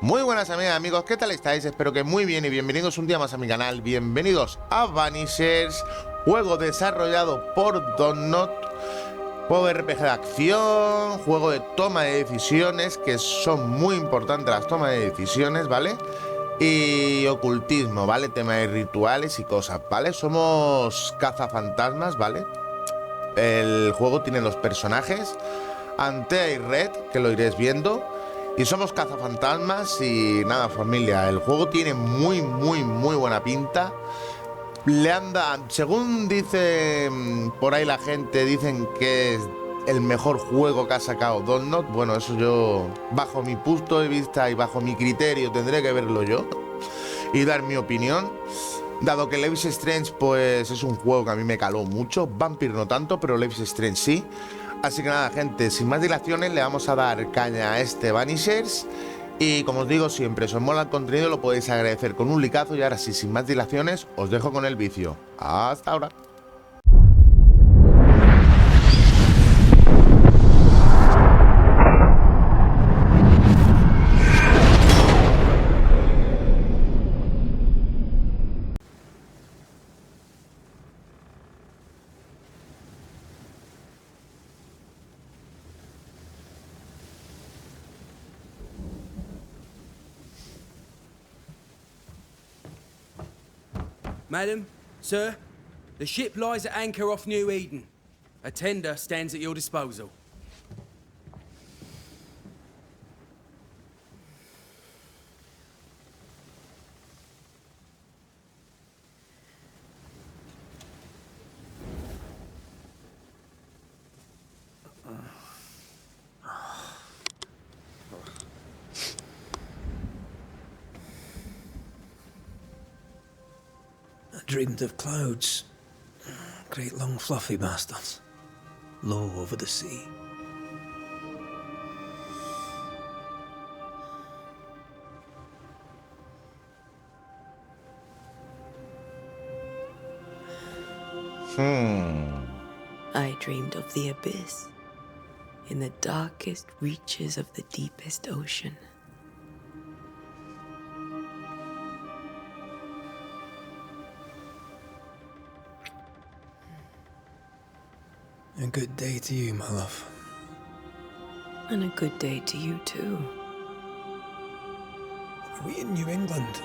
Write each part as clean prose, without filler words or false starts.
Muy buenas amigas y amigos, ¿qué tal estáis? Espero que muy bien y bienvenidos un día más a mi canal. Bienvenidos a Banishers, juego desarrollado por Dontnod, juego de RPG de acción, juego de toma de decisiones, que son muy importantes las tomas de decisiones, ¿vale? Y ocultismo, ¿vale? Tema de rituales y cosas, ¿vale? Somos cazafantasmas, ¿vale? El juego tiene los personajes Antea y Red, que lo iréis viendo. Y somos cazafantasmas y nada, familia, el juego tiene muy buena pinta. Le anda, según dicen por ahí la gente, dicen que es el mejor juego que ha sacado Dontnod. Bueno, eso yo, bajo mi punto de vista y bajo mi criterio, tendré que verlo yo y dar mi opinión. Dado que Life is Strange pues es un juego que a mí me caló mucho, Vampyr no tanto, pero Life is Strange sí. Así que nada, gente, sin más dilaciones le vamos a dar caña a este Banishers. Y como os digo siempre, si os mola el contenido lo podéis agradecer con un likeazo. Y ahora sí, sin más dilaciones, os dejo con el vicio. Hasta ahora. Madam, sir, the ship lies at anchor off New Eden. A tender stands at your disposal. I dreamed of clouds. Great long fluffy bastards. Low over the sea. I dreamed of the abyss, in the darkest reaches of the deepest ocean. A good day to you, my love. And a good day to you too. Are we in New England?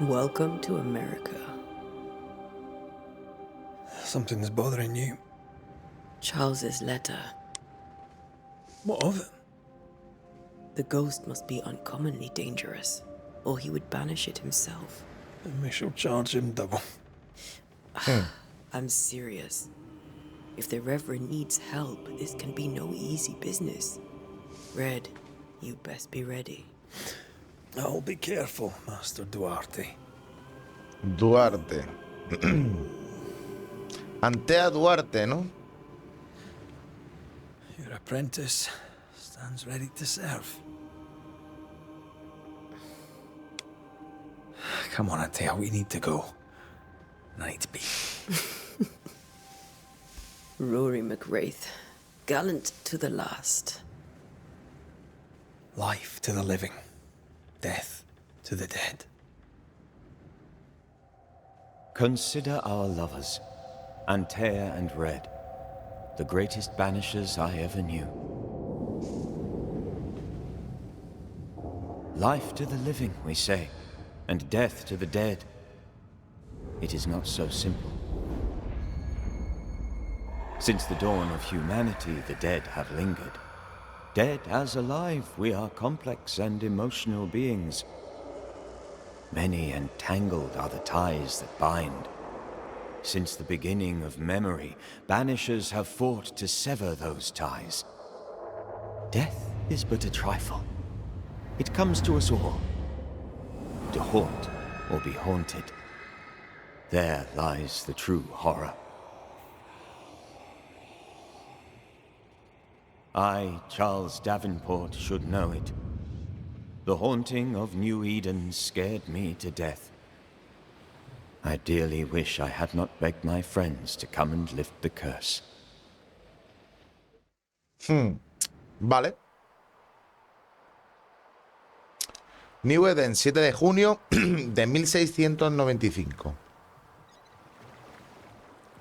Welcome to America. Something's bothering you. Charles's letter. What of it? The ghost must be uncommonly dangerous, or he would banish it himself. And we shall charge him double. I'm serious. If the Reverend needs help, this can be no easy business. Red, you best be ready. I'll be careful, Master Duarte. Duarte. Antea Duarte, ¿no? Your apprentice stands ready to serve. Come on, Antea, we need to go. I need to be. Rory McWraith, gallant to the last. Life to the living. Death to the dead. Consider our lovers, Antea and Red, the greatest banishers I ever knew. Life to the living, we say, and death to the dead. It is not so simple. Since the dawn of humanity, the dead have lingered. Dead as alive, we are complex and emotional beings. Many and tangled are the ties that bind. Since the beginning of memory, banishers have fought to sever those ties. Death is but a trifle. It comes to us all. To haunt or be haunted. There lies the true horror. I, Charles Davenport, should know it. The haunting of New Eden scared me to death. I dearly wish I had not begged my friends to come and lift the curse. Vale. New Eden, 7 de junio de 1695.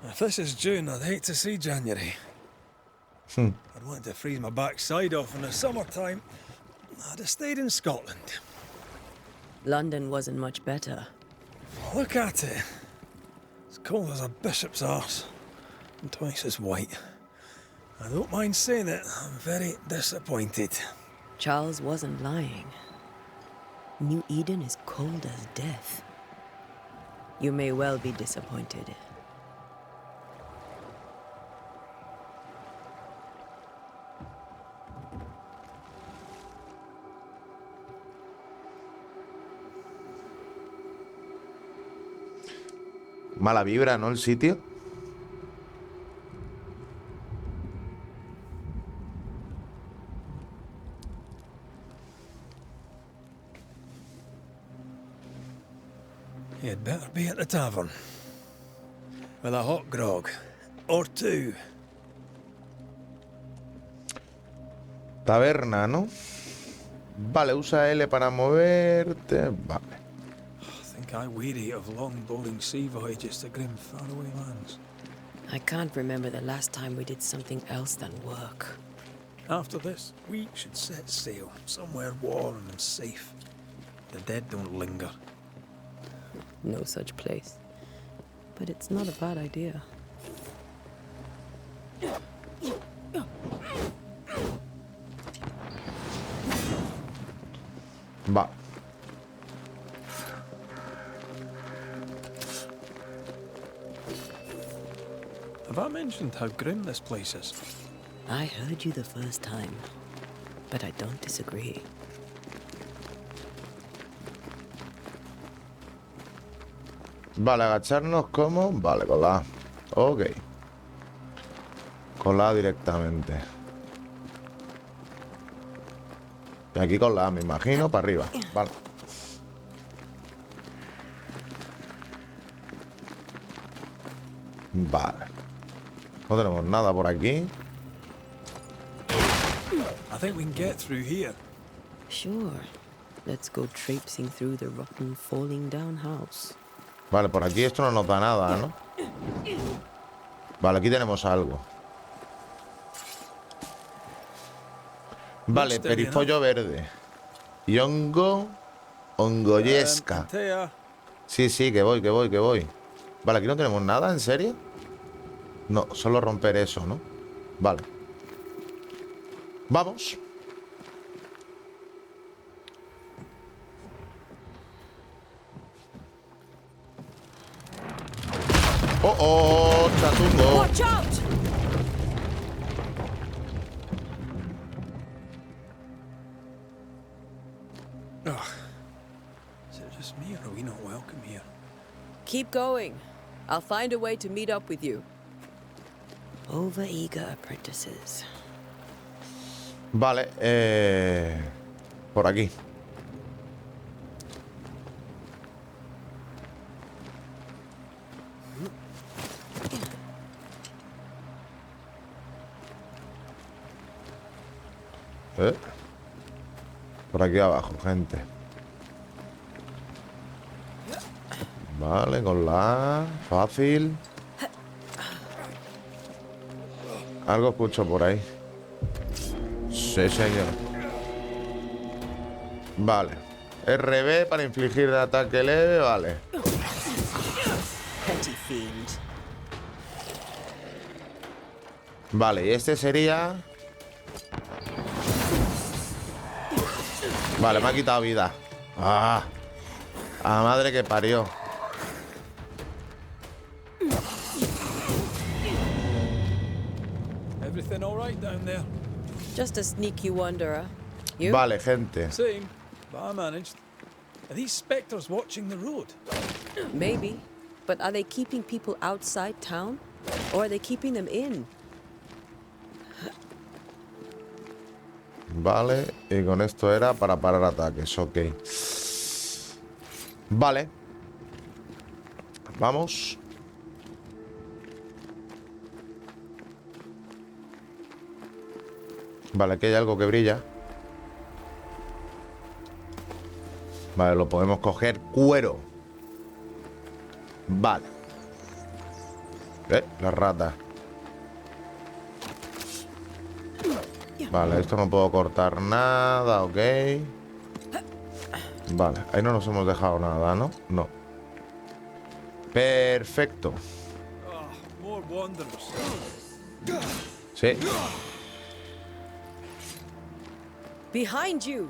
If this is June, I'd hate to see January. I'd want to freeze my backside off in the summertime. I'd have stayed in Scotland. London wasn't much better. Look at it. As cold as a bishop's arse. And twice as white. I don't mind saying it, I'm very disappointed. Charles wasn't lying. New Eden is cold as death. You may well be disappointed. Mala vibra, ¿no? El sitio. You'd better be at the tavern. With a hot grog. Or two. Taberna, ¿no? Vale, usa L para moverte. Vale. I think I weary of long, boring sea voyages to grim, faraway lands. I can't remember the last time we did something else than work. After this, we should set sail somewhere warm and safe. The dead don't linger. No such place. But it's not a bad idea. Va. Have I mentioned how grim this place is? I heard you the first time, but I don't disagree. Vale, agacharnos como... Vale, con la A. Ok. Con la A directamente. Y aquí con la A, me imagino, para arriba. Vale. Vale. No tenemos nada por aquí. I think we can get through here. Sure. Let's go traipsing through the rotten, falling down house. Vale, por aquí esto no nos da nada, ¿no? Vale, aquí tenemos algo. Vale, peripollo verde. Y hongo... Hongoyesca. Sí, sí, que voy. Vale, aquí no tenemos nada, ¿en serio? No, solo romper eso, ¿no? Vale. Vamos. ¡Oh, oh! ¡Chatungo! Watch out! Ugh. Is it just me, or are we not welcome here? Keep going. I'll find a way to meet up with you. Overeager apprentices. Vale, por aquí. Por aquí abajo, gente. Vale, con la A. Fácil. Algo escucho por ahí. Sí, señor. Vale. RB para infligir de ataque leve, vale. Petty fiend. Vale, y este sería... Vale, me ha quitado vida. ¡Ah! ¡A madre que parió! Everything all right down there? Just a sneaky wanderer. You? Vale, gente. Same, but I managed. Are these spectres watching the road? Maybe. But are they keeping people outside town? Or are they keeping them in? Vale, y con esto era para parar ataques, ok. Vale. Vamos. Vale, aquí hay algo que brilla. Vale, lo podemos coger. Cuero. Vale. La rata. Vale, esto no puedo cortar nada, ok. Vale, ahí no nos hemos dejado nada, ¿no? No. Perfecto. More wanderers. Sí. Behind you!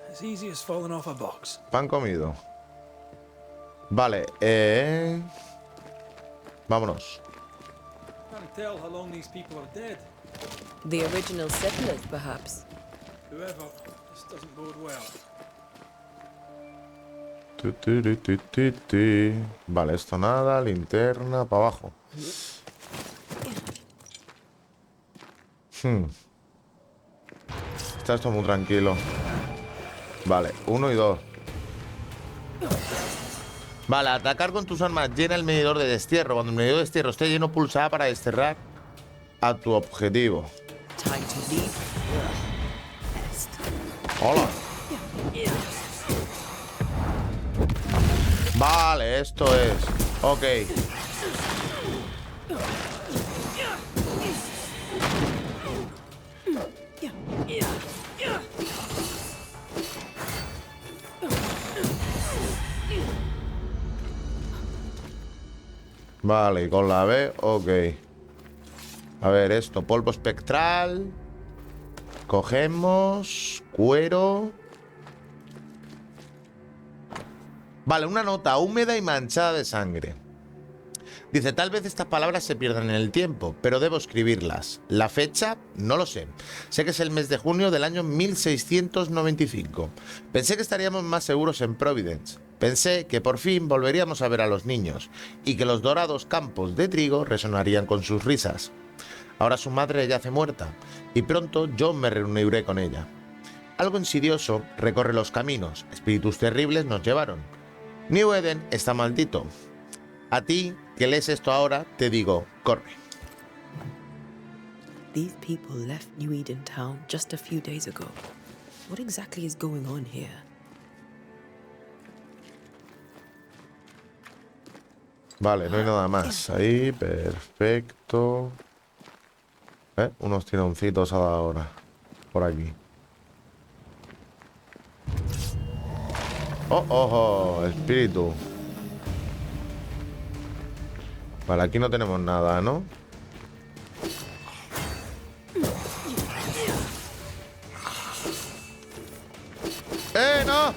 As easy as falling off a box. Pan comido. Vale, vámonos. Can't tell how long these people are dead. The original settlers, perhaps. Whoever, this doesn't bode well. Vale, esto nada, linterna, para abajo. Está esto muy tranquilo. Vale, 1 y 2. Vale, atacar con tus armas llena el medidor de destierro. Cuando el medidor de destierro esté lleno, pulsa A para desterrar a tu objetivo. Time to leave. Hola. Vale, esto es. Ok. Vale, con la B, ok. A ver, esto, polvo espectral. Cogemos cuero. Vale, una nota húmeda y manchada de sangre. Dice, tal vez estas palabras se pierdan en el tiempo, pero debo escribirlas. La fecha, no lo sé. Sé que es el mes de junio del año 1695. Pensé que estaríamos más seguros en Providence. Pensé que por fin volveríamos a ver a los niños y que los dorados campos de trigo resonarían con sus risas. Ahora su madre yace muerta y pronto yo me reuniré con ella. Algo insidioso recorre los caminos. Espíritus terribles nos llevaron. New Eden está maldito. A ti, que lees esto ahora, te digo, corre. These people left New Eden town just a few days ago. What exactly is going on here? Vale, no hay nada más. Ahí, perfecto. Unos tironcitos ahora. Por aquí. Oh, ojo, espíritu. Vale, aquí no tenemos nada, ¿no? ¡No!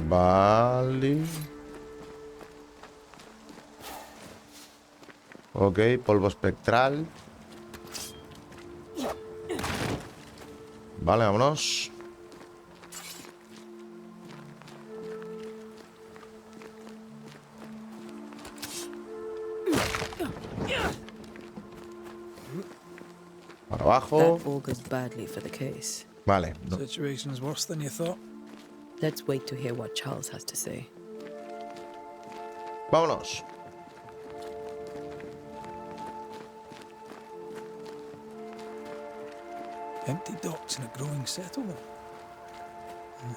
Vale. Ok, polvo espectral. Vale, vámonos. Para abajo. That augurs badly for the case. Vale. No. Situation's worse than you thought. Let's wait to hear what Charles has to say. Vámonos. Empty docks in a growing settlement.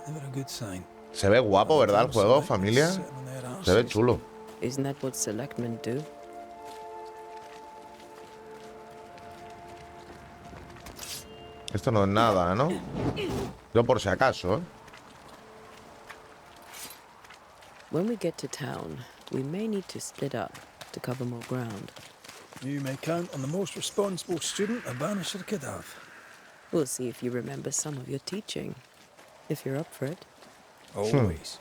Never a good sign. Se ve guapo, ¿verdad? El juego, familia. Se ve chulo. Isn't that what selectmen do? Esto no es nada, ¿no? Yo por si acaso, ¿eh? When we get to town, we may need to split up to cover more ground. You may count on the most responsible student a Banisher could have. We'll see if you remember some of your teaching, if you're up for it. Always.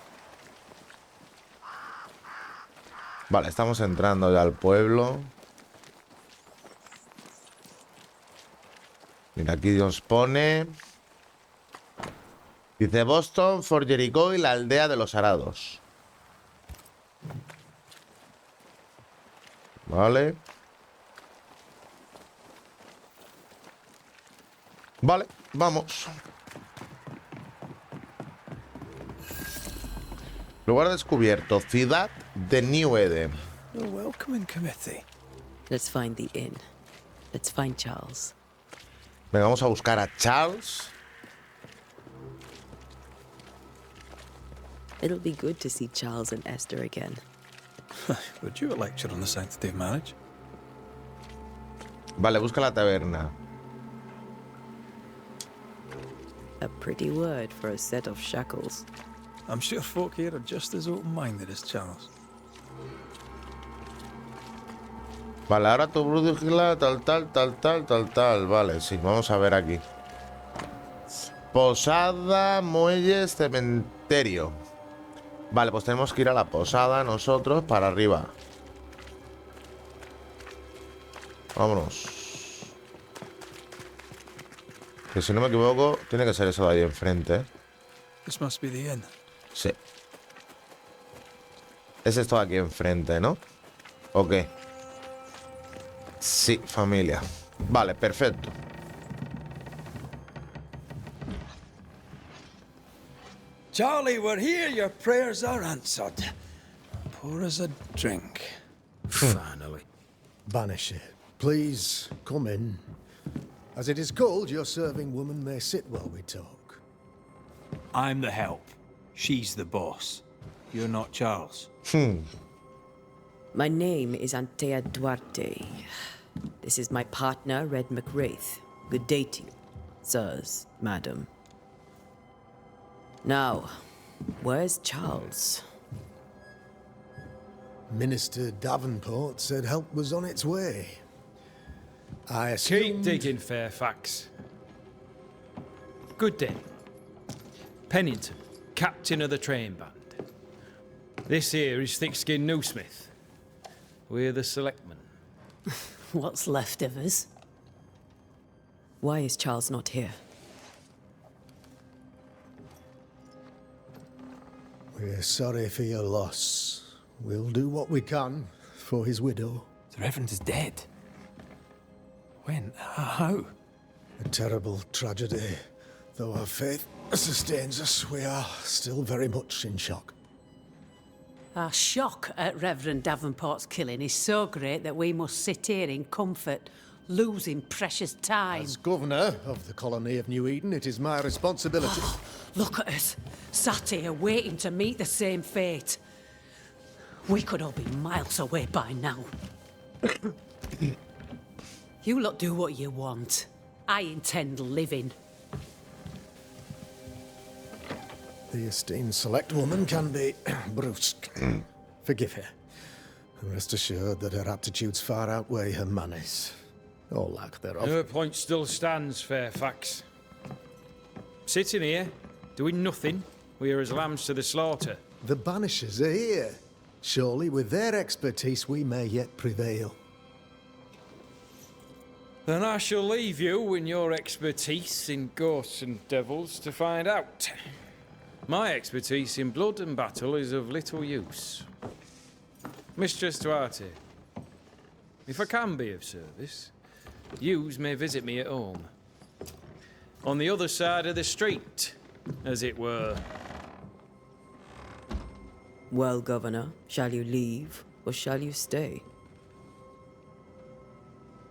Vale, estamos entrando ya al pueblo. Mira, aquí nos pone... Dice Boston, Fort Jericho y la aldea de los arados. Vale. Vale, vamos. Lugar descubierto. Ciudad de New Eden. A welcoming committee. Let's find the inn. Let's find Charles. Venga, vamos a buscar a Charles. It'll be good to see Charles and Esther again. Would you a lecture on the sanctity of marriage? Vale, busca la taberna. A pretty word for a set of shackles. I'm sure folk here are just as open-minded as Charles. Vale, ahora tu brújula, tal. Vale, sí, vamos a ver aquí. Posada, muelles, cementerio. Vale, pues tenemos que ir a la posada nosotros para arriba. Vámonos. Que si no me equivoco, tiene que ser eso de ahí enfrente, ¿eh? This must be the inn. Sí. Es esto de aquí enfrente, ¿no? ¿O qué? Sí, familia. Vale, perfecto. Charlie, we're here. Your prayers are answered. Pour us a drink. Finally. Banisher, please come in. As it is cold, your serving woman may sit while we talk. I'm the help. She's the boss. You're not Charles. My name is Antea Duarte. This is my partner, Red McWraith. Good day to you, sirs, madam. Now, where's Charles? Minister Davenport said help was on its way. I assumed... Keep digging, Fairfax. Good day. Pennington, captain of the train band. This here is Thick-Skinned Newsmith. We're the selectmen. What's left of us? Why is Charles not here? We're sorry for your loss. We'll do what we can for his widow. The Reverend is dead. When? How? A terrible tragedy. Though our faith sustains us, we are still very much in shock. Our shock at Reverend Davenport's killing is so great that we must sit here in comfort, losing precious time. As governor of the colony of New Eden, it is my responsibility. Look at us, sat here waiting to meet the same fate. We could all be miles away by now. You lot do what you want. I intend living. The esteemed select woman can be brusque. Forgive her. And rest assured that her aptitudes far outweigh her manners. Or lack thereof. Her point still stands, Fairfax. Sitting here, doing nothing, we are as lambs to the slaughter. The Banishers are here. Surely with their expertise we may yet prevail. Then I shall leave you and your expertise in ghosts and devils to find out. My expertise in blood and battle is of little use. Mistress Duarte, if I can be of service, yous may visit me at home. On the other side of the street, as it were. Well, Governor, shall you leave or shall you stay?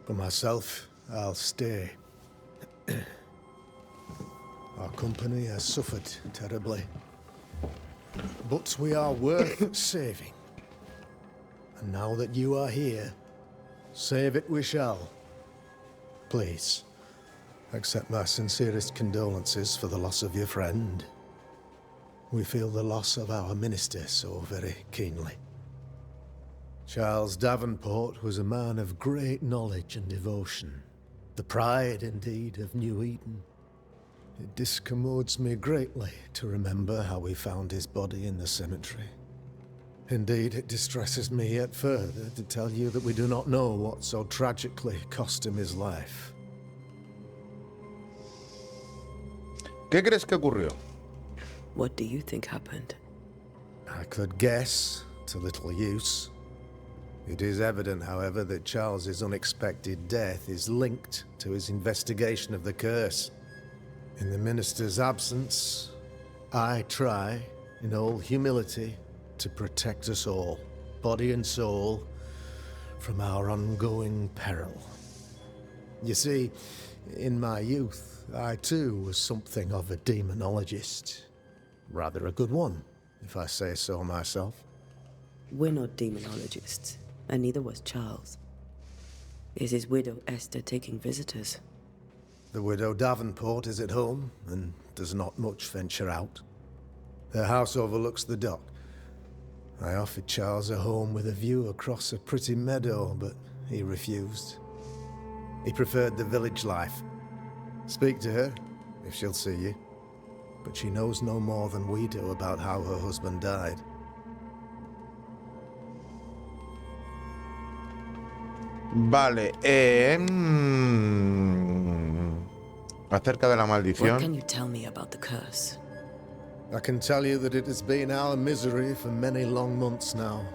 For myself, I'll stay. Our company has suffered terribly. But we are worth saving. And now that you are here, save it we shall. Please, accept my sincerest condolences for the loss of your friend. We feel the loss of our minister so very keenly. Charles Davenport was a man of great knowledge and devotion. The pride, indeed, of New Eden. It discommodes me greatly to remember how we found his body in the cemetery. Indeed, it distresses me yet further to tell you that we do not know what so tragically cost him his life. ¿Qué crees que ocurrió? What do you think happened? I could guess, to little use. It is evident, however, that Charles's unexpected death is linked to his investigation of the curse. In the minister's absence, I try, in all humility, to protect us all, body and soul, from our ongoing peril. You see, in my youth, I too was something of a demonologist. Rather a good one, if I say so myself. We're not demonologists, and neither was Charles. Is his widow Esther taking visitors? The widow Davenport is at home, and does not much venture out. Their house overlooks the dock. I offered Charles a home with a view across a pretty meadow, but he refused. He preferred the village life. Speak to her, if she'll see you. But she knows no more than we do about how her husband died. Vale, acerca de la What maldición. can you tell me about the curse? I can tell you that it has been our misery for many long months now.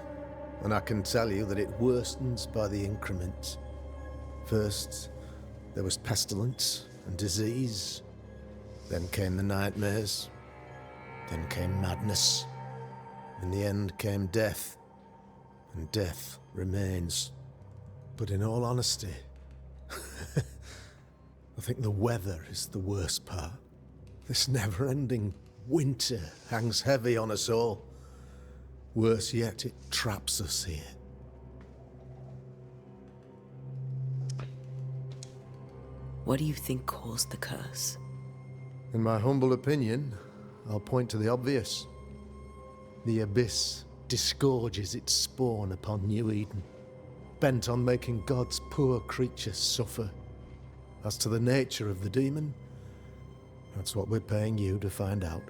And I can tell you that it worsens by the increment. First, there was pestilence and disease. Then came the nightmares. Then came madness. In the end came death. And death remains. But in all honesty, I think the weather is the worst part. This never-ending winter hangs heavy on us all. Worse yet, it traps us here. What do you think caused the curse? In my humble opinion, I'll point to the obvious. The abyss disgorges its spawn upon New Eden, bent on making God's poor creatures suffer. As to the nature of the demon, that's what we're paying you to find out.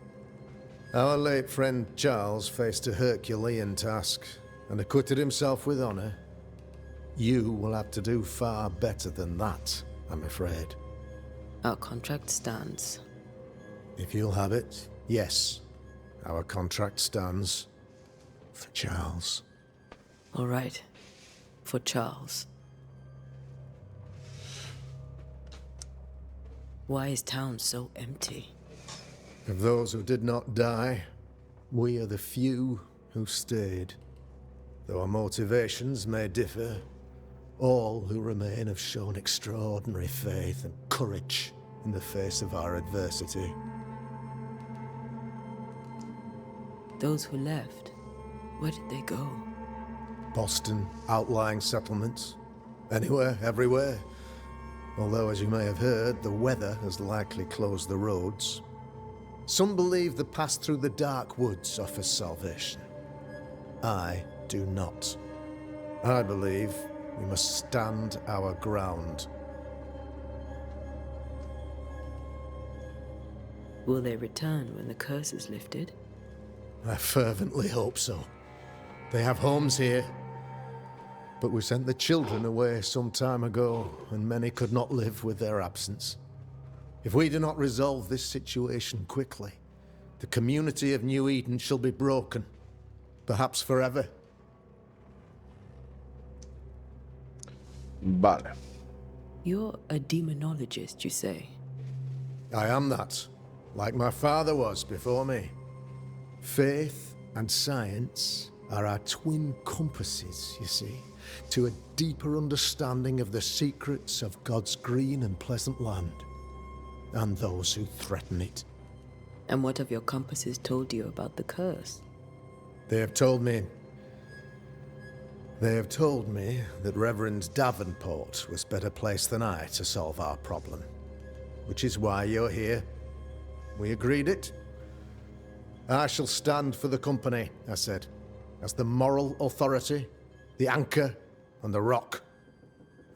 Our late friend Charles faced a Herculean task and acquitted himself with honor. You will have to do far better than that, I'm afraid. Our contract stands. If you'll have it, yes. Our contract stands for Charles. All right. For Charles. Why is town so empty? Of those who did not die, we are the few who stayed. Though our motivations may differ, all who remain have shown extraordinary faith and courage in the face of our adversity. Those who left, where did they go? Boston, outlying settlements. Anywhere, everywhere. Although, as you may have heard, the weather has likely closed the roads. Some believe the path through the dark woods offers salvation. I do not. I believe we must stand our ground. Will they return when the curse is lifted? I fervently hope so. They have homes here. But we sent the children away some time ago, and many could not live with their absence. If we do not resolve this situation quickly, the community of New Eden shall be broken, perhaps forever. Vale. You're a demonologist, you say? I am that, like my father was before me. Faith and science are our twin compasses, you see, to a deeper understanding of the secrets of God's green and pleasant land, and those who threaten it. And what have your compasses told you about the curse? They have told me that Reverend Davenport was better placed than I to solve our problem. Which is why you're here. We agreed it. I shall stand for the company, I said, as the moral authority, the anchor, and the rock,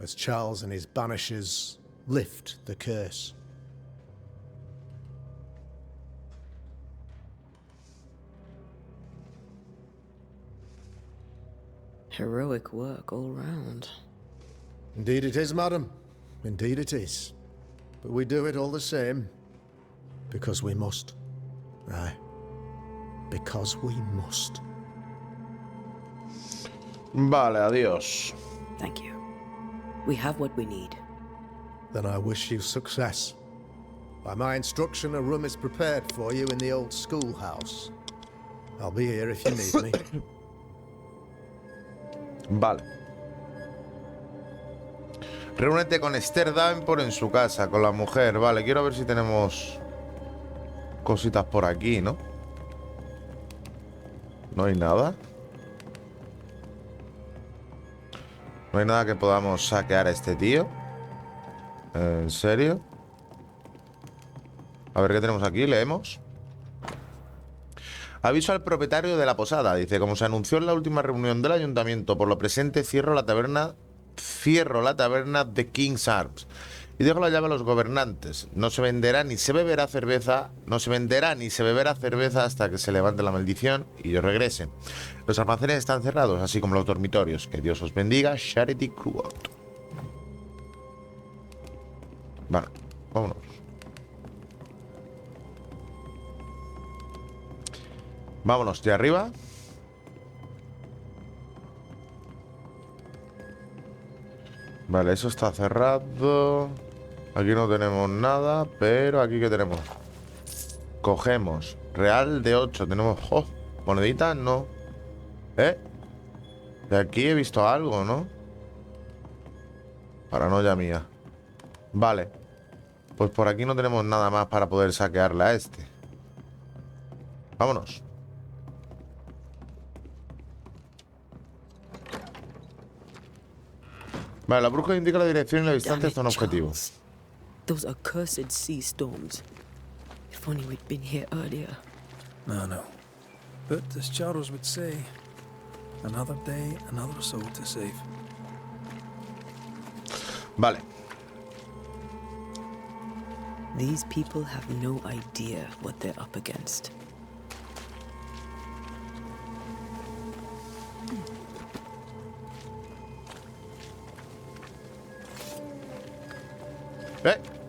as Charles and his Banishers lift the curse. Heroic work all round. Indeed it is, madam. Indeed it is. But we do it all the same. Because we must. Aye. Because we must. Vale, adiós. Thank you. We have what we need. Then I wish you success. By my instruction, a room is prepared for you in the old schoolhouse. I'll be here if you need me. Vale. Reúnete con Esther Davenport en su casa, con la mujer. Vale, quiero ver si tenemos cositas por aquí, ¿no? No hay nada. No hay nada que podamos saquear a este tío. ¿En serio? A ver qué tenemos aquí, leemos. Aviso al propietario de la posada. Dice, como se anunció en la última reunión del ayuntamiento, por lo presente cierro la taberna de King's Arms y dejo la llave a los gobernantes. No se venderá ni se beberá cerveza hasta que se levante la maldición y yo regrese. Los almacenes están cerrados, así como los dormitorios. Que Dios os bendiga. Charity Cruot. Vale, vámonos. Vámonos de arriba. Vale, eso está cerrado. Aquí no tenemos nada, pero aquí ¿qué tenemos? Cogemos real de 8. Tenemos... ¡Oh! Moneditas, no. De aquí he visto algo, ¿no? Paranoia mía. Vale. Pues por aquí no tenemos nada más para poder saquearle a este. Vámonos. Vale, la bruja indica la dirección y la distancia hasta un objetivo. Those accursed sea storms. If only we'd been here earlier. No. But as Charles would say, another day, another soul to save. Vale. These people have no idea what they're up against.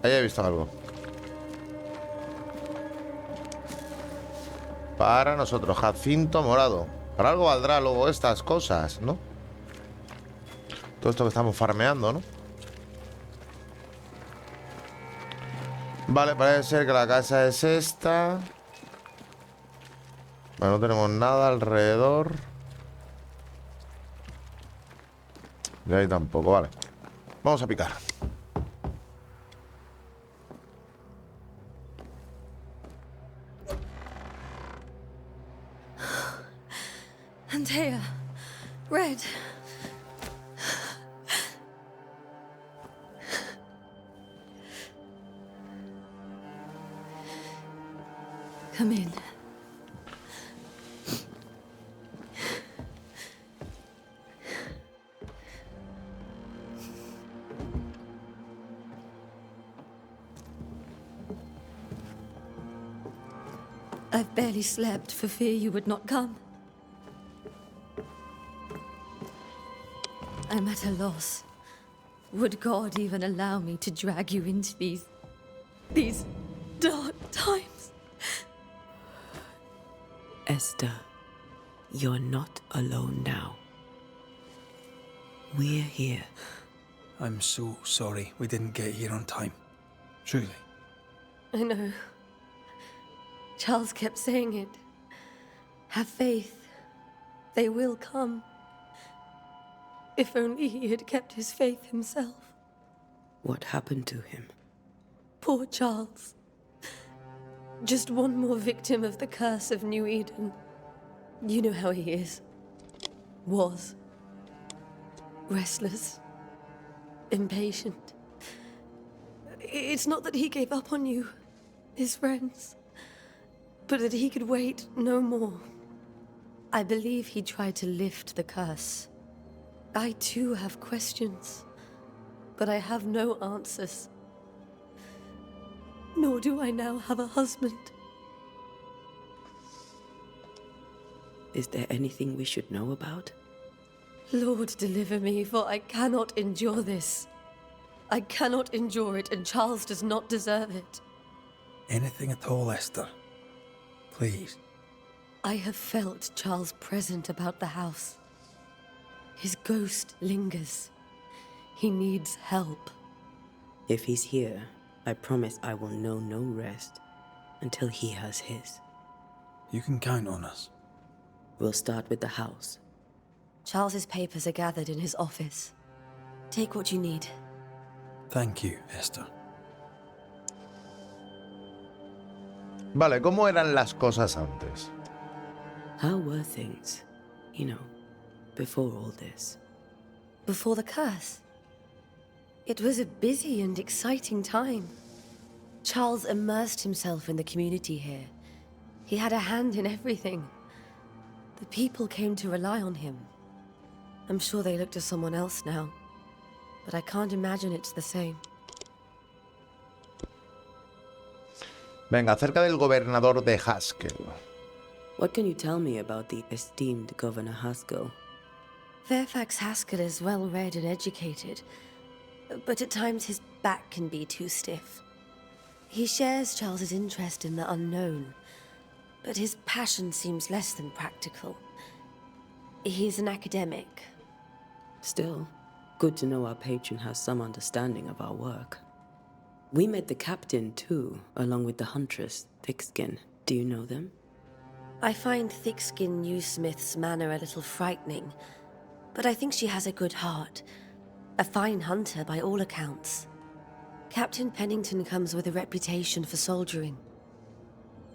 Ahí he visto algo. Para nosotros, Jacinto morado. Para algo valdrá luego estas cosas, ¿no? Todo esto que estamos farmeando, ¿no? Vale, parece ser que la casa es esta. Bueno, no tenemos nada alrededor. De ahí tampoco, vale. Vamos a picar. Antea, Red. Come in. I've barely slept for fear you would not come. I'm at a loss. Would God even allow me to drag you into these dark times? Esther, you're not alone now. We're here. I'm so sorry we didn't get here on time. Truly. I know. Charles kept saying it. Have faith. They will come. If only he had kept his faith himself. What happened to him? Poor Charles. Just one more victim of the curse of New Eden. You know how he is. Was. Restless. Impatient. It's not that he gave up on you, his friends, but that he could wait no more. I believe he tried to lift the curse. I too have questions, but I have no answers. Nor do I now have a husband. Is there anything we should know about? Lord, deliver me, for I cannot endure this. I cannot endure it, and Charles does not deserve it. Anything at all, Esther. Please. I have felt Charles present about the house. His ghost lingers. He needs help. If he's here, I promise I will know no rest until he has his. You can count on us. We'll start with the house. Charles's papers are gathered in his office. Take what you need. Thank you, Esther. Vale, ¿cómo eran las cosas antes? How were things, you know, before all this? Before the curse. It was a busy and exciting time. Charles immersed himself in the community here. He had a hand in everything. The people came to rely on him. I'm sure they look to someone else now, but I can't imagine it's the same. Venga, acerca del gobernador de Haskell. What can you tell me about the esteemed Governor Haskell? Fairfax Haskell is well read and educated, but at times his back can be too stiff. He shares Charles's interest in the unknown, but his passion seems less than practical. He's an academic. Still, good to know our patron has some understanding of our work. We met the captain, too, along with the huntress, Thickskin. Do you know them? I find Thickskin Newsmith's manner a little frightening, but I think she has a good heart. A fine hunter by all accounts. Captain Pennington comes with a reputation for soldiering.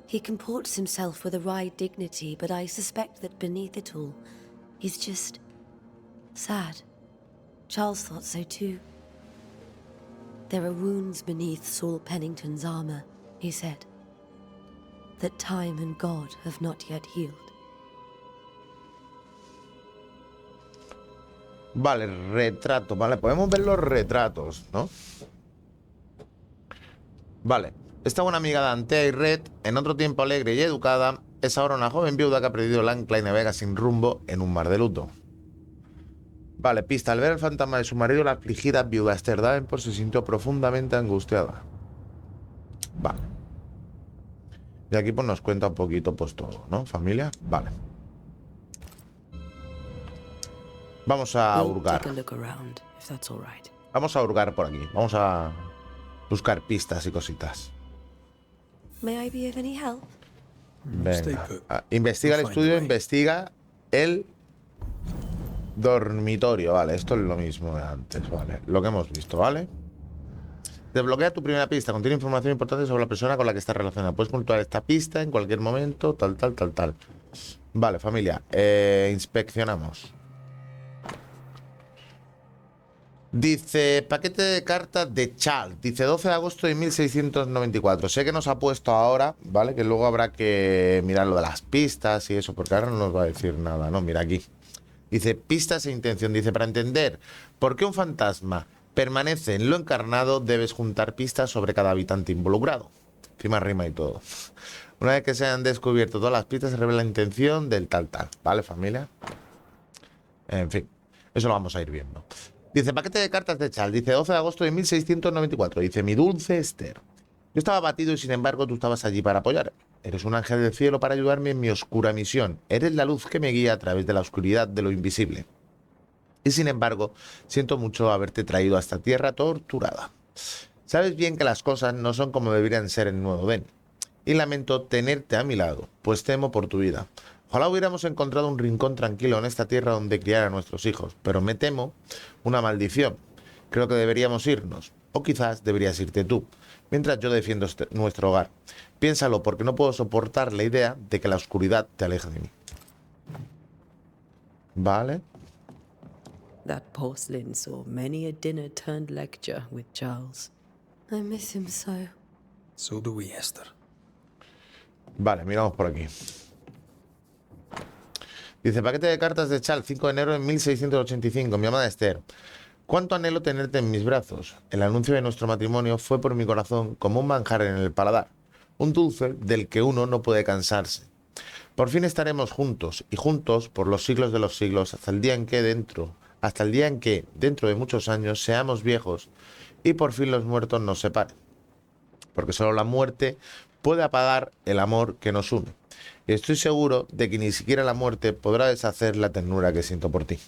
He comports himself with a wry dignity, but I suspect that beneath it all, he's just sad. Charles thought so too. There are wounds beneath Saul Pennington's armor, he said, that time and God have not yet healed. Vale, retrato, vale, podemos ver los retratos, ¿no? Vale, esta buena amiga de Antea y Red, en otro tiempo alegre y educada, es ahora una joven viuda que ha perdido el ancla y navega sin rumbo en un mar de luto. Vale, pista, al ver el fantasma de su marido, la afligida viuda Esther Davenport se sintió profundamente angustiada. Vale. Y aquí pues nos cuenta un poquito pues todo, ¿no? Familia, vale. Vamos a hurgar. Vamos a hurgar por aquí. Vamos a buscar pistas y cositas. May I be of any help? Venga. Investiga el estudio, investiga el dormitorio. Vale, esto es lo mismo de antes, vale. Lo que hemos visto, ¿vale? Desbloquea tu primera pista. Contiene información importante sobre la persona con la que estás relacionada. Puedes consultar esta pista en cualquier momento, tal. Vale, familia. Inspeccionamos. Dice, paquete de cartas de Charles. Dice, 12 de agosto de 1694. Sé que nos ha puesto ahora, ¿vale? Que luego habrá que mirar lo de las pistas y eso, porque ahora no nos va a decir nada, ¿no? Mira aquí. Dice, pistas e intención. Dice, para entender por qué un fantasma permanece en lo encarnado, debes juntar pistas sobre cada habitante involucrado. Encima rima y todo. Una vez que se han descubierto todas las pistas, se revela la intención del tal. ¿Vale, familia? En fin, eso lo vamos a ir viendo. Dice, paquete de cartas de Charles. Dice, 12 de agosto de 1694. Dice, mi dulce Esther. Yo estaba abatido y sin embargo tú estabas allí para apoyar. Eres un ángel del cielo para ayudarme en mi oscura misión. Eres la luz que me guía a través de la oscuridad de lo invisible. Y sin embargo, siento mucho haberte traído a esta tierra torturada. Sabes bien que las cosas no son como deberían ser en Nuevo Edén. Y lamento tenerte a mi lado, pues temo por tu vida. Ojalá hubiéramos encontrado un rincón tranquilo en esta tierra donde criar a nuestros hijos, pero me temo una maldición. Creo que deberíamos irnos, o quizás deberías irte tú, mientras yo defiendo nuestro hogar. Piénsalo, porque no puedo soportar la idea de que la oscuridad te aleje de mí. ¿Vale? That porcelain saw many a dinner-turned lecture with Charles. I miss him so. So do we, Esther. Vale, miramos por aquí. Dice, paquete de cartas de Charles, 5 de enero de 1685. Mi amada Esther, cuánto anhelo tenerte en mis brazos. El anuncio de nuestro matrimonio fue por mi corazón como un manjar en el paladar. Un dulce del que uno no puede cansarse. Por fin estaremos juntos, y juntos por los siglos de los siglos, hasta el día en que, dentro de muchos años, seamos viejos y por fin los muertos nos separen. porque solo la muerte puede apagar el amor que nos une. Y estoy seguro de que ni siquiera la muerte podrá deshacer la ternura que siento por ti.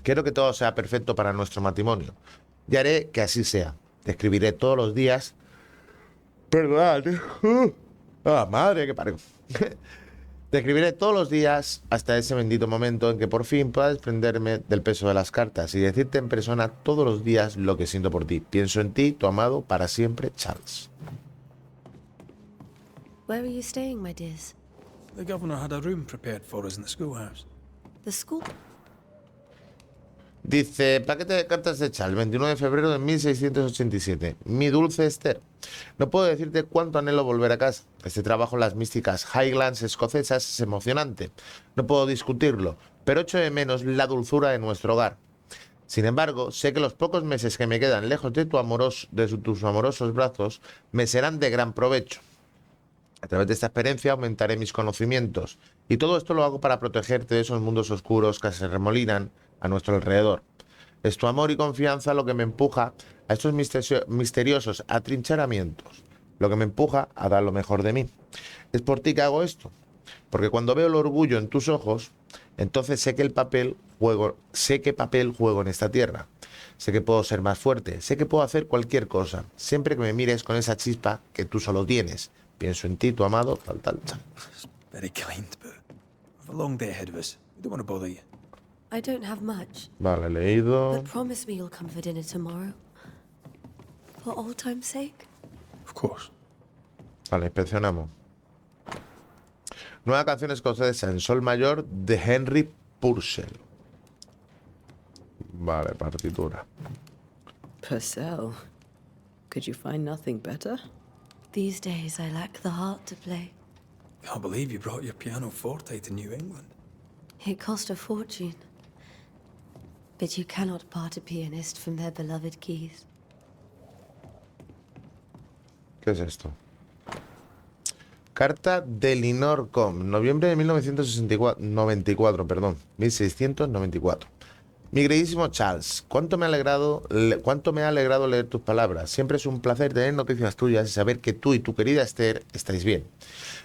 Quiero que todo sea perfecto para nuestro matrimonio, y haré que así sea. Te escribiré todos los días. Perdón. Madre que parió. Te escribiré todos los días hasta ese bendito momento en que por fin pueda desprenderme del peso de las cartas y decirte en persona todos los días lo que siento por ti. Pienso en ti, tu amado para siempre, Charles. Where are you staying, my dears? The governor had a room prepared for us in the schoolhouse. The school? Dice, paquete de cartas de Charles, 29 de febrero de 1687. Mi dulce Esther, no puedo decirte cuánto anhelo volver a casa. Este trabajo en las místicas Highlands escocesas es emocionante. No puedo discutirlo, pero echo de menos la dulzura de nuestro hogar. Sin embargo, sé que los pocos meses que me quedan lejos de tus amorosos brazos me serán de gran provecho. A través de esta experiencia aumentaré mis conocimientos, y todo esto lo hago para protegerte de esos mundos oscuros que se remolinan a nuestro alrededor. Es tu amor y confianza lo que me empuja a estos misteriosos atrincheramientos, lo que me empuja a dar lo mejor de mí. Es por ti que hago esto, porque cuando veo el orgullo en tus ojos, entonces sé qué papel juego en esta tierra. Sé que puedo ser más fuerte, sé que puedo hacer cualquier cosa, siempre que me mires con esa chispa que tú solo tienes. Pienso en ti, tu amado, tal. Very kind, but we've a long day ahead of us. We don't want to bother you. I don't have much. Vale, leído. But promise me you'll come for dinner tomorrow. For old time's sake. Of course. Vale, inspeccionamos. Nueva canción escocesa en sol mayor de Henry Purcell. Vale, partitura. Purcell. Could you find nothing better? These days I lack the heart to play. Can't believe you brought your piano forte to New England. It cost a fortune. But you cannot part a pianist from their beloved keys. ¿Qué es esto? Carta de Linorcom, noviembre de 1694. Mi queridísimo Charles, cuánto me ha alegrado leer tus palabras. Siempre es un placer tener noticias tuyas y saber que tú y tu querida Esther estáis bien.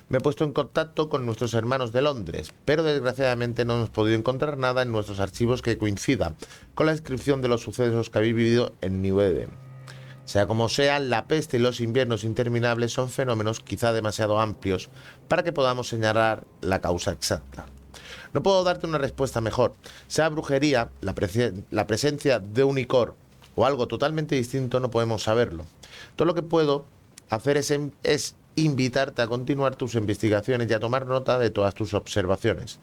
Me he puesto en contacto con nuestros hermanos de Londres, pero desgraciadamente no hemos podido encontrar nada en nuestros archivos que coincida con la descripción de los sucesos que habéis vivido en New Eden. Sea como sea, la peste y los inviernos interminables son fenómenos quizá demasiado amplios para que podamos señalar la causa exacta. No puedo darte una respuesta mejor. Sea brujería, la presencia de un icor o algo totalmente distinto, no podemos saberlo. Todo lo que puedo hacer es invitarte a continuar tus investigaciones y a tomar nota de todas tus observaciones.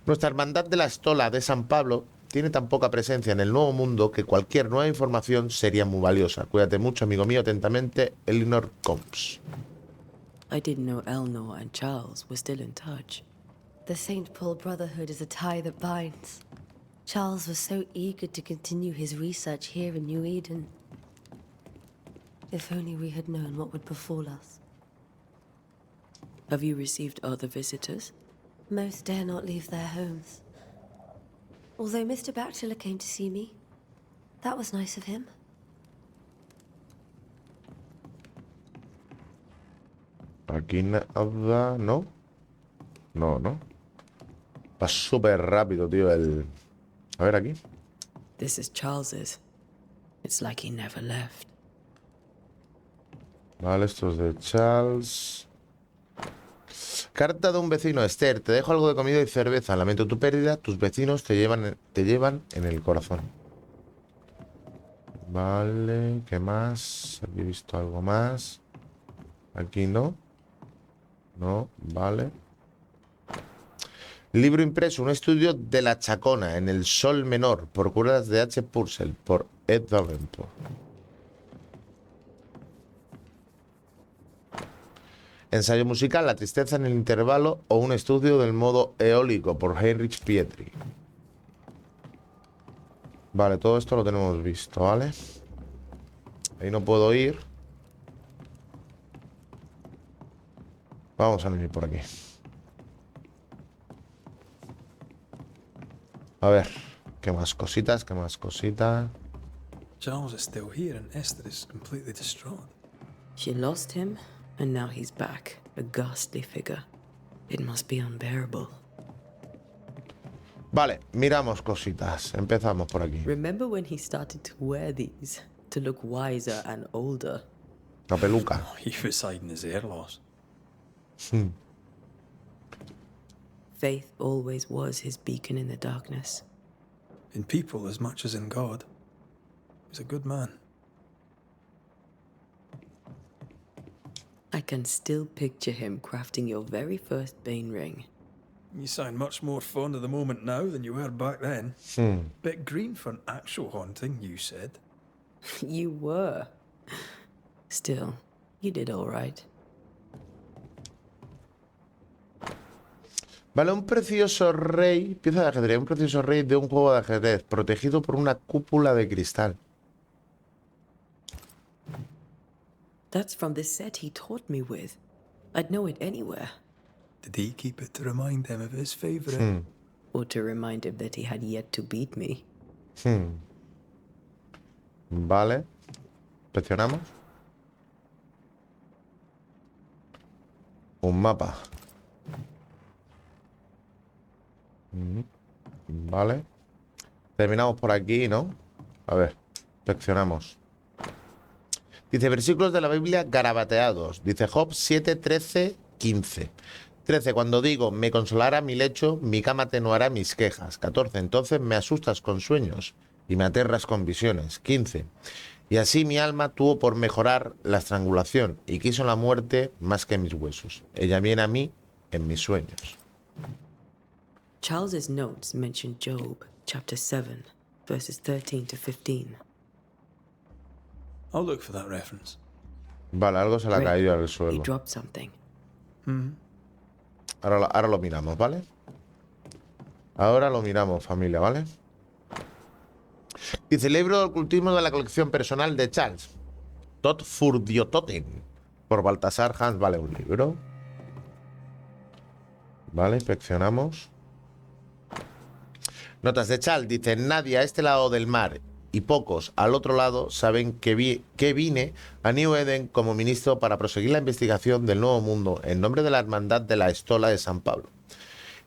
Nuestra hermandad de la Estola de San Pablo tiene tan poca presencia en el Nuevo Mundo que cualquier nueva información sería muy valiosa. Cuídate mucho, amigo mío. Atentamente, Elinor Combs. I didn't know Eleanor and Charles were still in touch. The St. Paul Brotherhood is a tie that binds. Charles was so eager to continue his research here in New Eden. If only we had known what would befall us. Have you received other visitors? Most dare not leave their homes. Although Mr. Bachelor came to see me, that was nice of him. Aquí nada, ¿no? No. Va súper rápido, tío, el... A ver, aquí. This is Charles's. It's like he never left. Vale, esto es de Charles. Carta de un vecino. Esther, te dejo algo de comida y cerveza. Lamento tu pérdida. Tus vecinos te llevan en el corazón. Vale, ¿qué más? Aquí he visto algo más. Aquí no. No, vale. Libro impreso, un estudio de la Chacona en el Sol Menor, por curas de H. Purcell, por Ed Davenport. Ensayo musical, La tristeza en el intervalo o un estudio del modo eólico, por Heinrich Pietri. Vale, todo esto lo tenemos visto, ¿vale? Ahí no puedo ir. Vamos a venir por aquí. A ver, ¿qué más cositas? Charles is still here and Esther is completely distraught. She lost him, and now he's back, a ghastly figure. It must be unbearable. Vale, miramos cositas. Empezamos por aquí. Remember when he started to wear these to look wiser and older? La peluca. He was hiding his hair loss. Faith always was his beacon in the darkness. In people as much as in God. He's a good man. I can still picture him crafting your very first Bane ring. You sound much more fond of the moment now than you were back then. Bit green for an actual haunting, you said. You were. Still, you did all right. Vale, un precioso rey, pieza de ajedrez, un precioso rey de un juego de ajedrez, protegido por una cúpula de cristal. That's from the set he taught me with. I'd know it anywhere. Did he keep it to remind him of his favourite? Or to remind him that he had yet to beat me. Vale. Presionamos. Un mapa. Vale. Terminamos por aquí, ¿no? A ver. Inspeccionamos. Dice versículos de la Biblia garabateados. Dice Job 7, 13, 15. 13. Cuando digo, me consolará mi lecho, mi cama atenuará mis quejas. 14. Entonces me asustas con sueños y me aterras con visiones. 15. Y así mi alma tuvo por mejorar la estrangulación y quiso la muerte más que mis huesos. Ella viene a mí en mis sueños. Charles's notes mention Job, chapter 7, verses 13 to 15. I'll look for that reference. Vale, algo se le ha caído al He suelo. dropped something. Ahora lo miramos, ¿vale? Ahora lo miramos, familia, ¿vale? Dice, libro de ocultismo de la colección personal de Charles. Tot Furdiototen. Por Baltasar Hans, vale, un libro. Vale, inspeccionamos. Notas de Charles, dice, nadie a este lado del mar y pocos al otro lado saben que vine a New Eden como ministro para proseguir la investigación del Nuevo Mundo en nombre de la Hermandad de la Estola de San Pablo.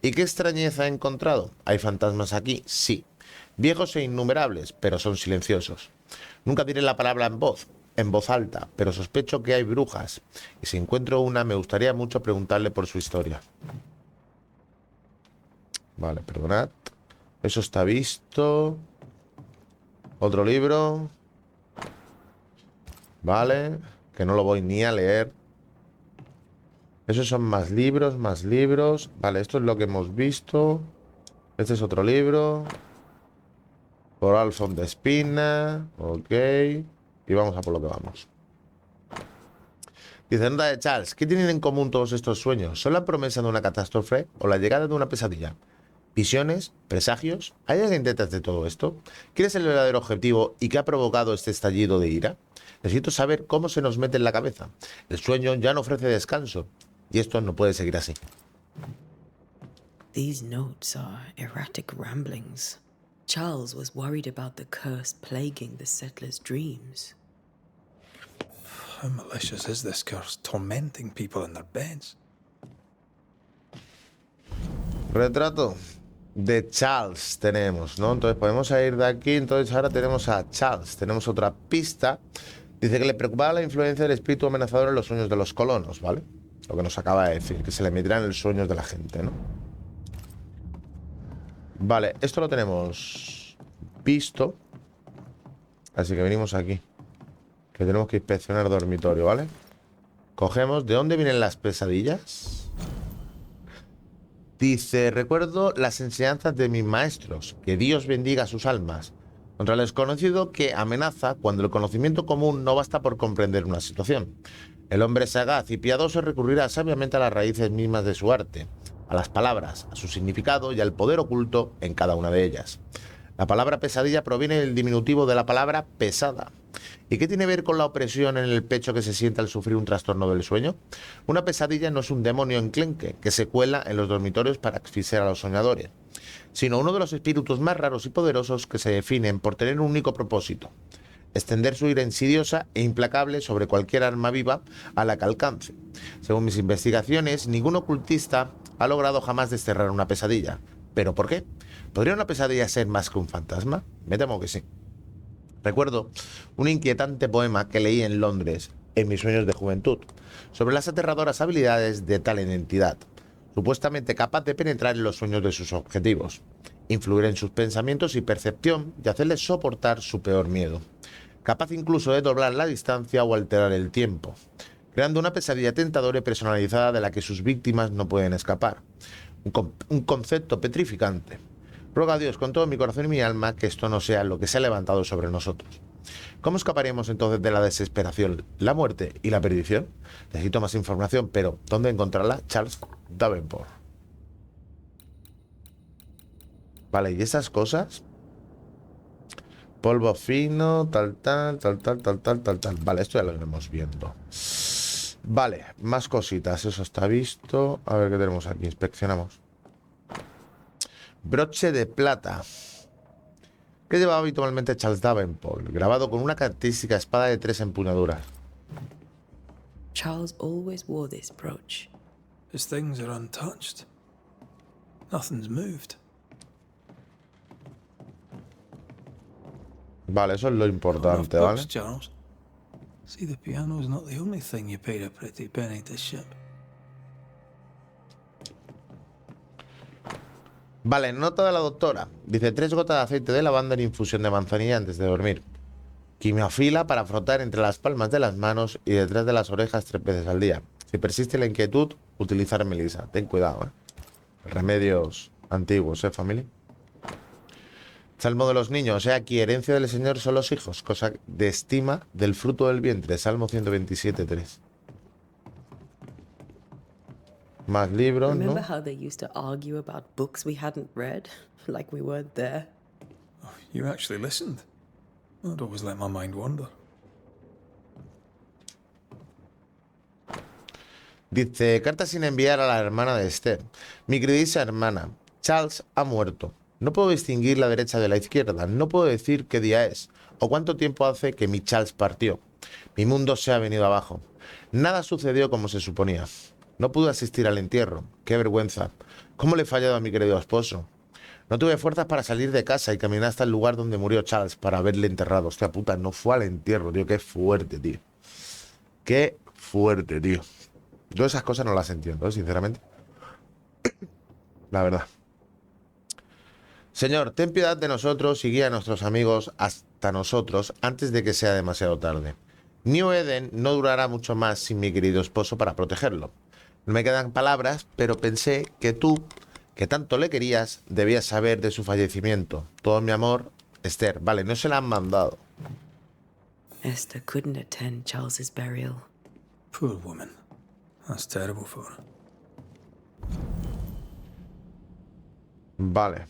¿Y qué extrañeza he encontrado? ¿Hay fantasmas aquí? Sí. Viejos e innumerables, pero son silenciosos. Nunca diré la palabra en voz alta, pero sospecho que hay brujas. Y si encuentro una, me gustaría mucho preguntarle por su historia. Vale, perdonad. Eso está visto. Otro libro. Vale. Que no lo voy ni a leer. Esos son más libros, más libros. Vale, esto es lo que hemos visto. Este es otro libro. Por Alfon de Espina. Ok. Y vamos a por lo que vamos. Dice, nota de Charles, ¿qué tienen en común todos estos sueños? ¿Son la promesa de una catástrofe o la llegada de una pesadilla? ¿Visiones? ¿Presagios? ¿Hay alguien detrás de todo esto? ¿Quién es el verdadero objetivo y qué ha provocado este estallido de ira? Necesito saber cómo se nos mete en la cabeza. El sueño ya no ofrece descanso y esto no puede seguir así. These notes are erratic ramblings. Charles was worried about the curse plaguing the settlers' dreams. How malicious is this curse, tormenting people in their beds? Retrato de Charles tenemos, ¿no? Entonces podemos ir de aquí. Entonces ahora tenemos a Charles. Tenemos otra pista. Dice que le preocupaba la influencia del espíritu amenazador en los sueños de los colonos, ¿vale? Lo que nos acaba de decir, que se le meterá en los sueños de la gente, ¿no? Vale, esto lo tenemos visto. Así que venimos aquí. Que tenemos que inspeccionar el dormitorio, ¿vale? Cogemos. ¿De dónde vienen las pesadillas? Dice, recuerdo las enseñanzas de mis maestros, que Dios bendiga sus almas, contra el desconocido que amenaza cuando el conocimiento común no basta por comprender una situación. El hombre sagaz y piadoso recurrirá sabiamente a las raíces mismas de su arte, a las palabras, a su significado y al poder oculto en cada una de ellas. La palabra pesadilla proviene del diminutivo de la palabra pesada. ¿Y qué tiene que ver con la opresión en el pecho que se siente al sufrir un trastorno del sueño? Una pesadilla no es un demonio enclenque que se cuela en los dormitorios para asfixiar a los soñadores, sino uno de los espíritus más raros y poderosos que se definen por tener un único propósito: extender su ira insidiosa e implacable sobre cualquier alma viva a la que alcance. Según mis investigaciones, ningún ocultista ha logrado jamás desterrar una pesadilla. ¿Pero por qué? ¿Podría una pesadilla ser más que un fantasma? Me temo que sí. Recuerdo un inquietante poema que leí en Londres, en mis sueños de juventud, sobre las aterradoras habilidades de tal entidad, supuestamente capaz de penetrar en los sueños de sus objetivos, influir en sus pensamientos y percepción y hacerles soportar su peor miedo, capaz incluso de doblar la distancia o alterar el tiempo, creando una pesadilla tentadora y personalizada de la que sus víctimas no pueden escapar. Un concepto petrificante. Ruego a Dios con todo mi corazón y mi alma que esto no sea lo que se ha levantado sobre nosotros. ¿Cómo escaparemos entonces de la desesperación, la muerte y la perdición? Necesito más información, pero ¿dónde encontrarla? Charles Davenport. Vale, ¿y esas cosas? Polvo fino, tal. Vale, esto ya lo iremos viendo. Vale, más cositas, eso está visto. A ver qué tenemos aquí, inspeccionamos. Broche de plata. Que llevaba habitualmente Charles Davenport, grabado con una característica espada de 3 empuñaduras. Charles always wore this brooch. His things are untouched. Nothing's moved. Vale, eso es lo importante, ¿vale? Charles. See, the piano's not the only thing you paid a pretty penny to ship. Vale, nota de la doctora. Dice 3 gotas de aceite de lavanda en infusión de manzanilla antes de dormir. Quimiofila para frotar entre las palmas de las manos y detrás de las orejas 3 veces al día. Si persiste la inquietud, utilizar melisa. Ten cuidado, Remedios antiguos, familia. Salmo de los niños. Aquí, herencia del Señor son los hijos, cosa de estima del fruto del vientre. Salmo 127:3. Más libros, ¿no? Remember how they used to argue about books we hadn't read? Like we weren't there? Oh, you actually listened. I'd always let my mind wander. Dice, carta sin enviar a la hermana de Esther. Mi queridísima hermana, Charles ha muerto. No puedo distinguir la derecha de la izquierda. No puedo decir qué día es o cuánto tiempo hace que mi Charles partió. Mi mundo se ha venido abajo. Nada sucedió como se suponía. No pude asistir al entierro. ¡Qué vergüenza! ¿Cómo le he fallado a mi querido esposo? No tuve fuerzas para salir de casa y caminar hasta el lugar donde murió Charles para verle enterrado. Hostia puta, no fue al entierro, tío. Qué fuerte, tío. Qué fuerte, tío. Yo esas cosas no las entiendo, sinceramente. La verdad. Señor, ten piedad de nosotros y guía a nuestros amigos hasta nosotros antes de que sea demasiado tarde. New Eden no durará mucho más sin mi querido esposo para protegerlo. No me quedan palabras, pero pensé que tú, que tanto le querías, debías saber de su fallecimiento. Todo mi amor, Esther. Vale, no se la han mandado. Esther couldn't attend Charles's burial. Poor woman. That's terrible for her. Vale.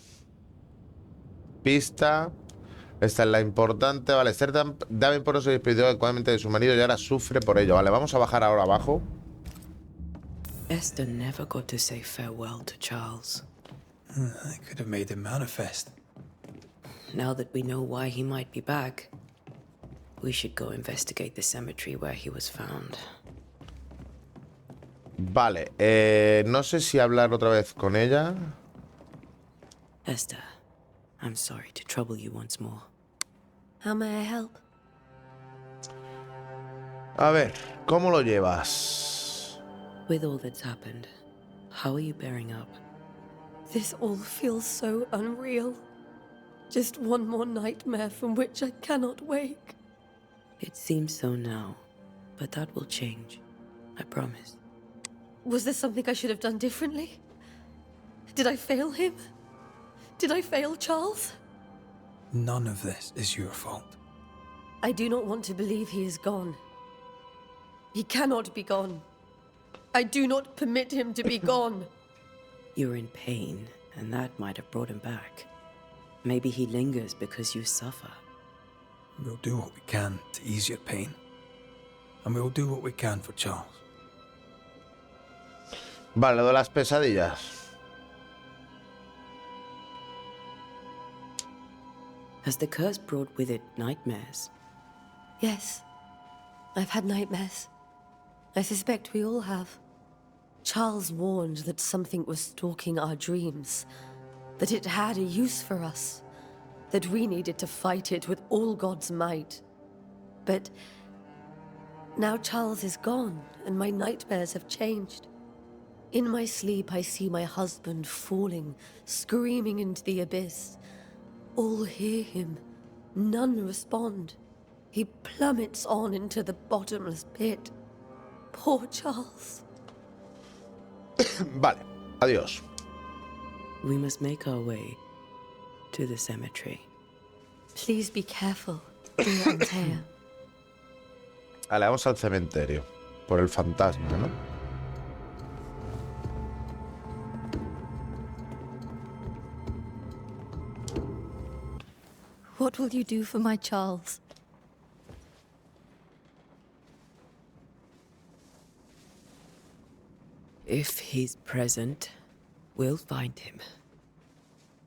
Pista. Esta es la importante. Vale, Esther Davenport se despidió adecuadamente de su marido y ahora sufre por ello. Vale, vamos a bajar ahora abajo. Esther never got to say farewell to Charles. I could have made him manifest. Now that we know why he might be back, we should go investigate the cemetery where he was found. Vale, no sé si hablar otra vez con ella. Esther, I'm sorry to trouble you once more. How may I help? A ver, ¿cómo lo llevas? With all that's happened, how are you bearing up? This all feels so unreal. Just one more nightmare from which I cannot wake. It seems so now, but that will change. I promise. Was there something I should have done differently? Did I fail him? Did I fail Charles? None of this is your fault. I do not want to believe he is gone. He cannot be gone. I do not permit him to be gone. You're in pain, and that might have brought him back. Maybe he lingers because you suffer. We'll do what we can to ease your pain. And we'll do what we can for Charles. Vale, lo de las pesadillas. Has the curse brought with it nightmares? Yes, I've had nightmares. I suspect we all have. Charles warned that something was stalking our dreams, that it had a use for us, that we needed to fight it with all God's might. But now Charles is gone, and my nightmares have changed. In my sleep, I see my husband falling, screaming into the abyss. All hear him. None respond. He plummets on into the bottomless pit. Poor Charles. Vale, adiós. We must make our way to the cemetery. Please be careful, dear Antea. Vale, vamos al cementerio. Por el fantasma, ¿no? What will you do for my Charles? If he's present, we'll find him.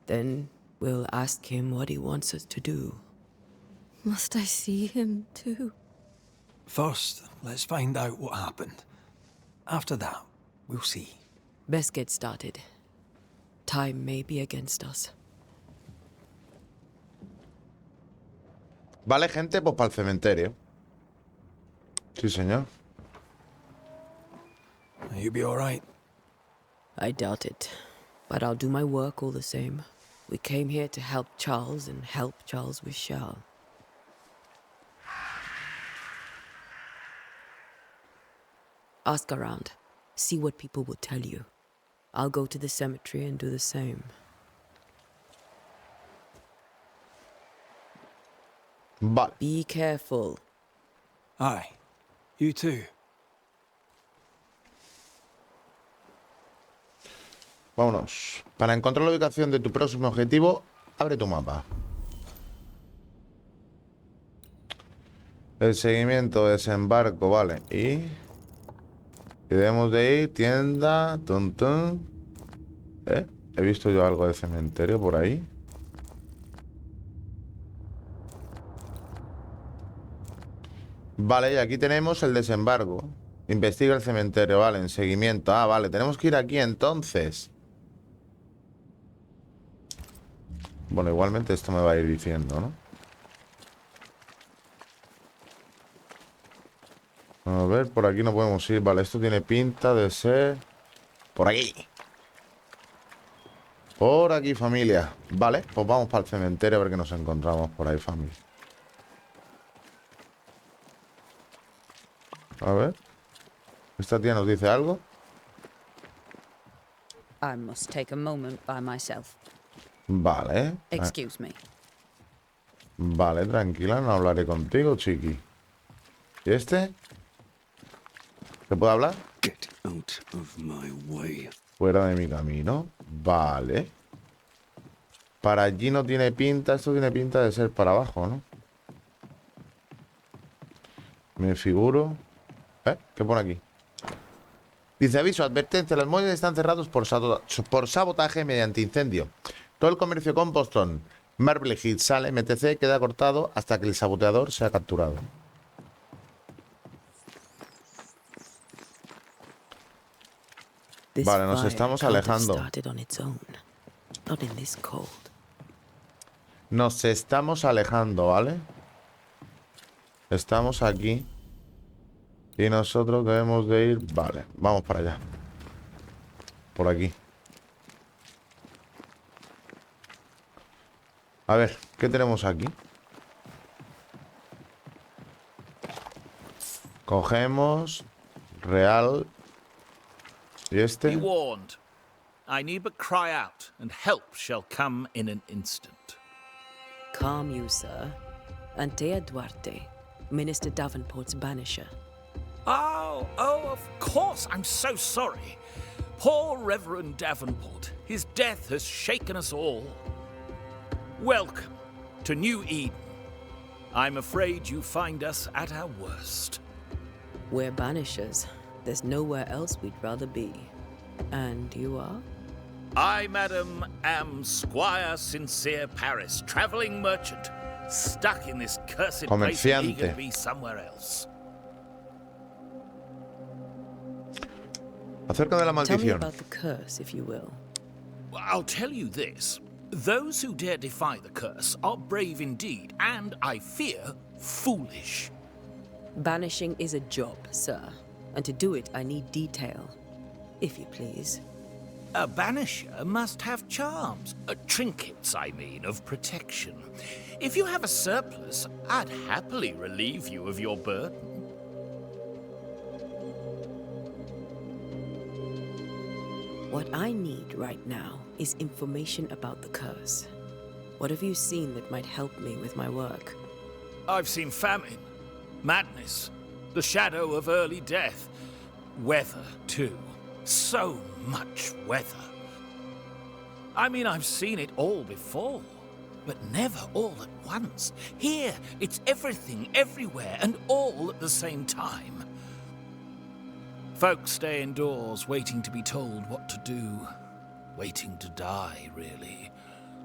Then we'll ask him what he wants us to do. Must I see him too? First, let's find out what happened. After that, we'll see. Best get started. Time may be against us. Vale, gente, pues para el cementerio. Sí, señor. You be all right? I doubt it. But I'll do my work all the same. We came here to help Charles, and help Charles we shall. Ask around. See what people will tell you. I'll go to the cemetery and do the same. Vale. Be careful. Aye. You too. Vámonos. Para encontrar la ubicación de tu próximo objetivo, abre tu mapa. El seguimiento, desembarco, vale. Y debemos de ir, tienda, tun, tun. He visto yo algo de cementerio por ahí. Vale, y aquí tenemos el desembarco. Investiga el cementerio, vale, en seguimiento. Ah, vale, tenemos que ir aquí entonces. Bueno, igualmente esto me va a ir diciendo, ¿no? A ver, por aquí no podemos ir. Vale, esto tiene pinta de ser... Por aquí. Por aquí, familia. Vale, pues vamos para el cementerio a ver qué nos encontramos por ahí, familia. A ver. ¿Esta tía nos dice algo? I must take a moment by myself. Vale. Excuse me. Vale, tranquila, no hablaré contigo, chiqui. ¿Y este? ¿Se puede hablar? Get out of my way. Fuera de mi camino. Vale. Para allí no tiene pinta. Esto tiene pinta de ser para abajo, ¿no? Me figuro. ¿Qué pone aquí? Dice, aviso, advertencia, los muelles están cerrados por sabotaje mediante incendio. Todo el comercio con Boston, Marble Heat, Salem, etc. queda cortado hasta que el saboteador sea capturado. Vale, nos estamos alejando. Nos estamos alejando, ¿vale? Estamos aquí. Y nosotros debemos de ir... Vale, vamos para allá. Por aquí. A ver, ¿qué tenemos aquí? Cogemos... Real... ¿Y este? Be warned. I need but cry out, and help shall come in an instant. Calm you, sir. Antea Duarte, Minister Davenport's banisher. Oh, of course. I'm so sorry. Poor Reverend Davenport. His death has shaken us all. Welcome to New Eden. I'm afraid you find us at our worst. We're banishers. There's nowhere else we'd rather be. And you are? I, madam, am Squire Sincere Paris, travelling merchant, stuck in this cursed place and eager to be somewhere else. Acerca de la Tell me maldición. about the curse, if you will. I'll tell you this. Those who dare defy the curse are brave indeed, and, I fear, foolish. Banishing is a job, sir. And to do it, I need detail. If you please. A banisher must have charms. Trinkets, I mean, of protection. If you have a surplus, I'd happily relieve you of your burden. What I need right now is information about the curse. What have you seen that might help me with my work? I've seen famine, madness, the shadow of early death, weather, too. So much weather. I mean, I've seen it all before, but never all at once. Here, it's everything, everywhere, and all at the same time. Folks stay indoors, waiting to be told what to do. Waiting to die, really.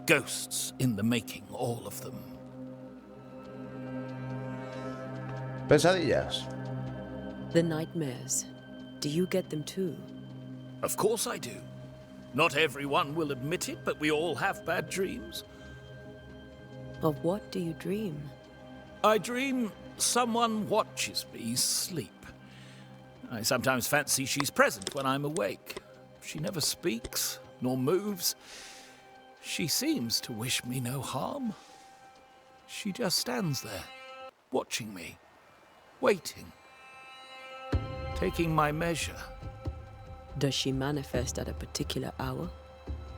Ghosts in the making, all of them. Pesadillas. The nightmares. Do you get them too? Of course I do. Not everyone will admit it, but we all have bad dreams. Of what do you dream? I dream someone watches me sleep. I sometimes fancy she's present when I'm awake. She never speaks, nor moves. She seems to wish me no harm. She just stands there, watching me, waiting, taking my measure. Does she manifest at a particular hour?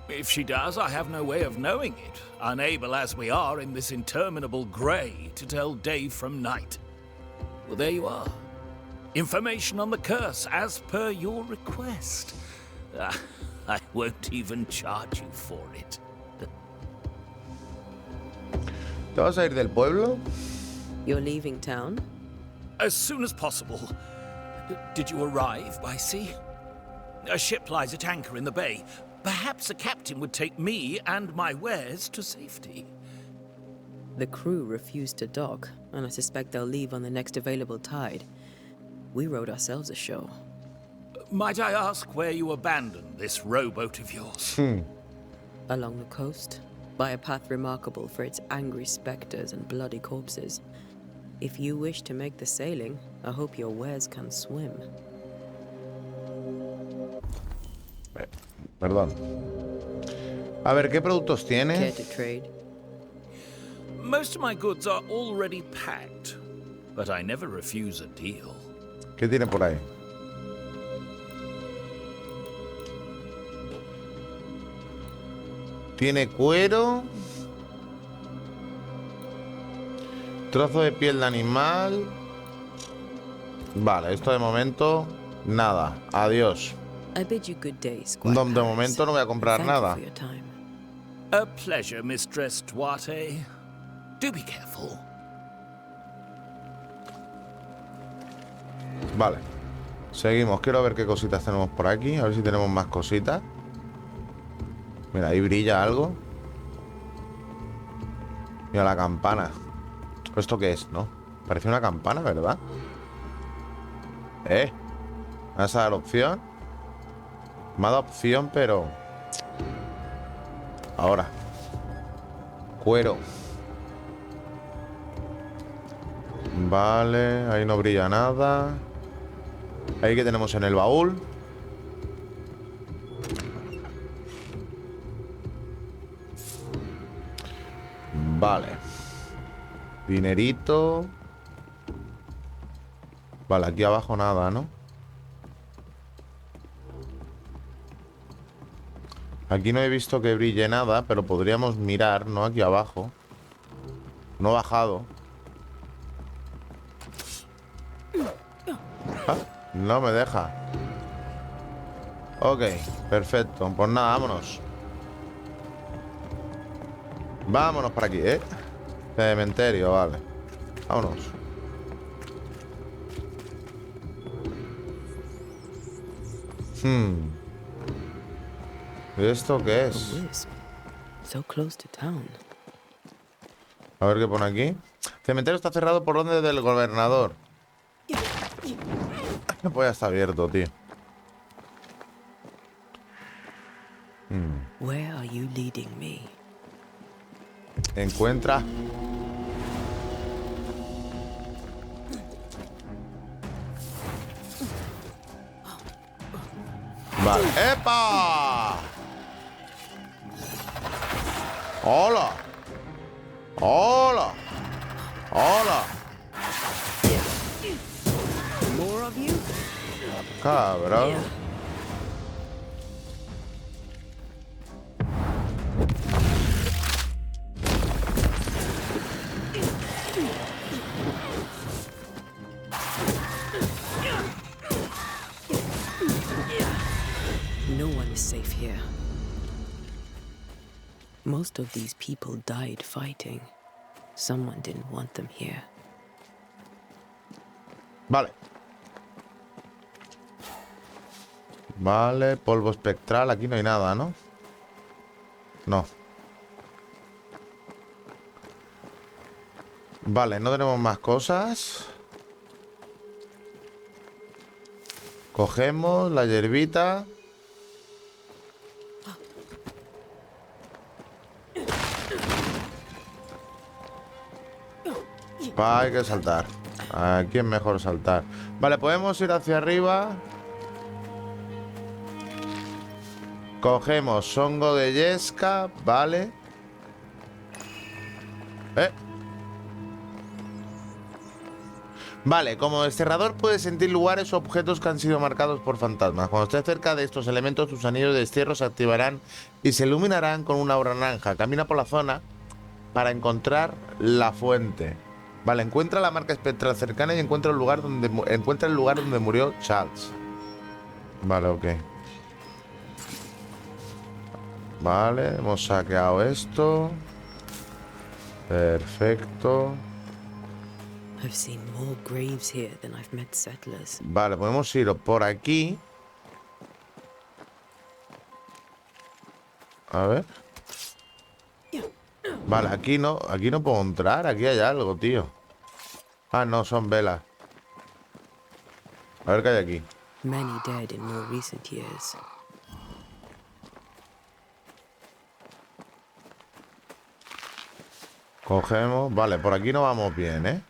If she does, I have no way of knowing it, unable as we are in this interminable grey to tell day from night. Well, there you are. Information on the curse, as per your request. I won't even charge you for it. ¿Te vas a ir del pueblo? You're leaving town? As soon as possible. Did you arrive by sea? A ship lies at anchor in the bay. Perhaps a captain would take me and my wares to safety. The crew refused to dock, and I suspect they'll leave on the next available tide. We rowed ourselves ashore. Might I ask where you abandoned this rowboat of yours? Along the coast, by a path remarkable for its angry specters and bloody corpses. If you wish to make the sailing, I hope your wares can swim. Perdón. A ver, ¿qué productos tiene? Care to trade? Most of my goods are already packed, but I never refuse a deal. ¿Qué tiene por ahí? Tiene cuero. Trozo de piel de animal. Vale, esto de momento nada. Adiós. I bid you good day, De momento no voy a comprar nada. A pleasure, Mistress Duarte. Do be careful. Vale. Seguimos. Quiero ver qué cositas tenemos por aquí. A ver si tenemos más cositas. Mira, ahí brilla algo. Mira la campana. ¿Esto qué es, no? Parece una campana, ¿verdad? ¿Me vas a dar opción? Me ha dado opción, pero... Ahora. Cuero. Vale, ahí no brilla nada. Ahí que tenemos en el baúl. Vale. Dinerito. Vale, aquí abajo nada, ¿no? Aquí no he visto que brille nada, pero podríamos mirar, ¿no? Aquí abajo. No he bajado. Ah, no me deja. Ok, perfecto. Pues nada, vámonos. Vámonos por aquí, ¿eh? Cementerio, vale. Vámonos. ¿Esto qué es? So close to town. A ver qué pone aquí. Cementerio está cerrado por orden del gobernador. Pues ya está abierto, tío. Where are you leading me? Encuentra. Vale. ¡Epa! ¡Hola! ¡Hola! ¡Hola! More of you? Cabrón. No one is safe here. Most of these people died fighting. Someone didn't want them here. Vale. Vale, polvo espectral. Aquí no hay nada, ¿no? No. Vale, no tenemos más cosas. Cogemos la hierbita. Hay que saltar. Aquí es mejor saltar. Vale, podemos ir hacia arriba. Cogemos hongo de yesca. Vale. Vale, como desterrador puedes sentir lugares o objetos que han sido marcados por fantasmas. Cuando estés cerca de estos elementos, tus anillos de destierro se activarán y se iluminarán con una aura naranja. Camina por la zona para encontrar la fuente. Vale, encuentra la marca espectral cercana y encuentra el lugar donde murió Charles. Vale, ok. Vale, hemos saqueado esto. Perfecto. I've seen more graves here than I've met settlers. Vale, podemos ir por aquí. A ver. Vale, aquí no puedo entrar. Aquí hay algo, tío. Ah, no, son velas. A ver qué hay aquí. Many dead in more recent years. Cogemos. Vale, por aquí no vamos bien, ¿eh?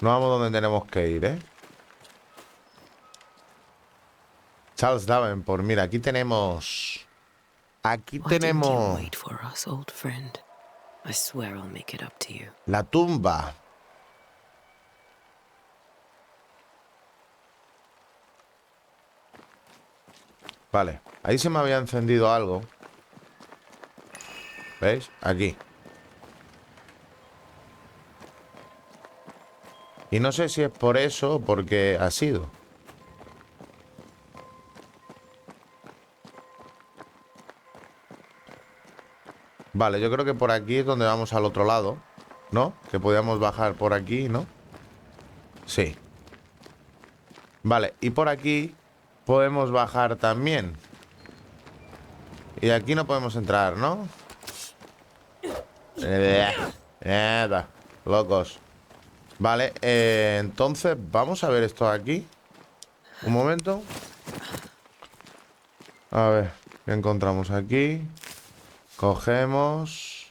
No vamos donde tenemos que ir, ¿eh? Charles Davenport. Mira, aquí tenemos... Wait for us, old friend. I swear I'll make it up to you. La tumba. Vale, ahí se me había encendido algo. ¿Veis? Aquí. Y no sé si es por eso o porque ha sido. Vale, yo creo que por aquí es donde vamos al otro lado, ¿no? Que podíamos bajar por aquí, ¿no? Sí. Vale, y por aquí podemos bajar también. Y aquí no podemos entrar, ¿no? Locos. Vale, entonces vamos a ver esto aquí. Un momento. A ver, ¿qué encontramos aquí? Cogemos.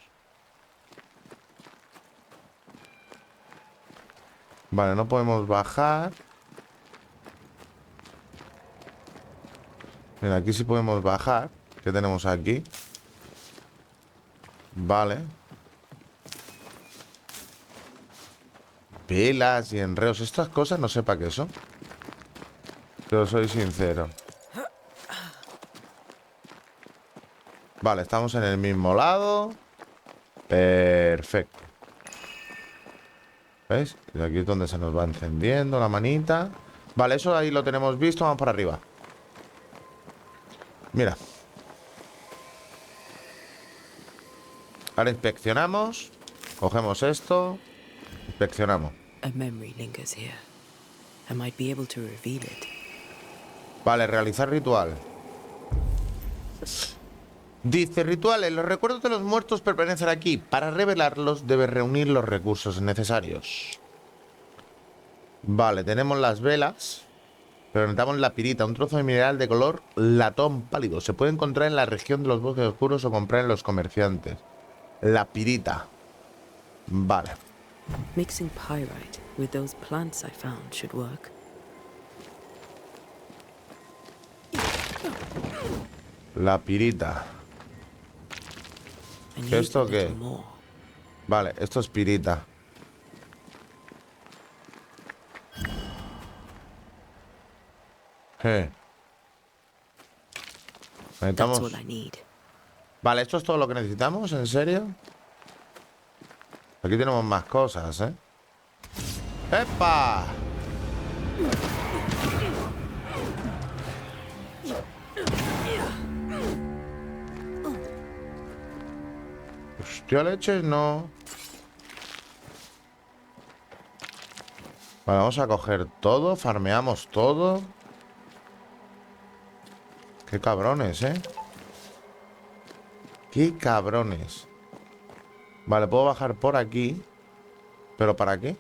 Vale, no podemos bajar. Mira, aquí sí podemos bajar. ¿Qué tenemos aquí? Vale. Pilas y enredos. Estas cosas no sé para qué son. Pero soy sincero. Vale, estamos en el mismo lado. Perfecto. ¿Veis? Y aquí es donde se nos va encendiendo la manita. Vale, eso ahí lo tenemos visto. Vamos para arriba. Mira. Ahora inspeccionamos. Cogemos esto. Inspeccionamos. A memory lingers here. I might be able to reveal it. Vale, realizar ritual. Dice, rituales. Los recuerdos de los muertos permanecen aquí. Para revelarlos debes reunir los recursos necesarios. Vale, tenemos las velas. Pero necesitamos la pirita, un trozo de mineral de color latón pálido. Se puede encontrar en la región de los bosques oscuros o comprar en los comerciantes. La pirita. Vale. Mixing pyrite with those plants I found should work. La pirita. ¿Esto qué? Vale, esto es pirita. Necesitamos... Vale, esto es todo lo que necesitamos, ¿en serio? Aquí tenemos más cosas, ¿eh? ¡Epa! Hostia, leches, no. Vale, vamos a coger todo, farmeamos todo. Qué cabrones, ¿eh? Qué cabrones. Vale, puedo bajar por aquí. ¿Pero para qué?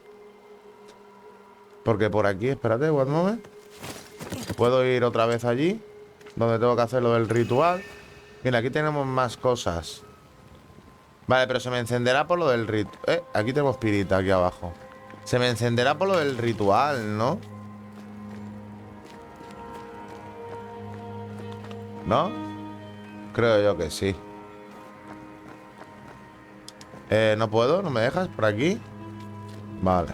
Porque por aquí, espérate, one moment. Puedo ir otra vez allí, donde tengo que hacer lo del ritual. Mira, aquí tenemos más cosas. Vale, pero se me encenderá por lo del ritual. Aquí tenemos pirita, aquí abajo. Se me encenderá por lo del ritual, ¿no? ¿No? Creo yo que sí. ¿No puedo? ¿No me dejas por aquí? Vale.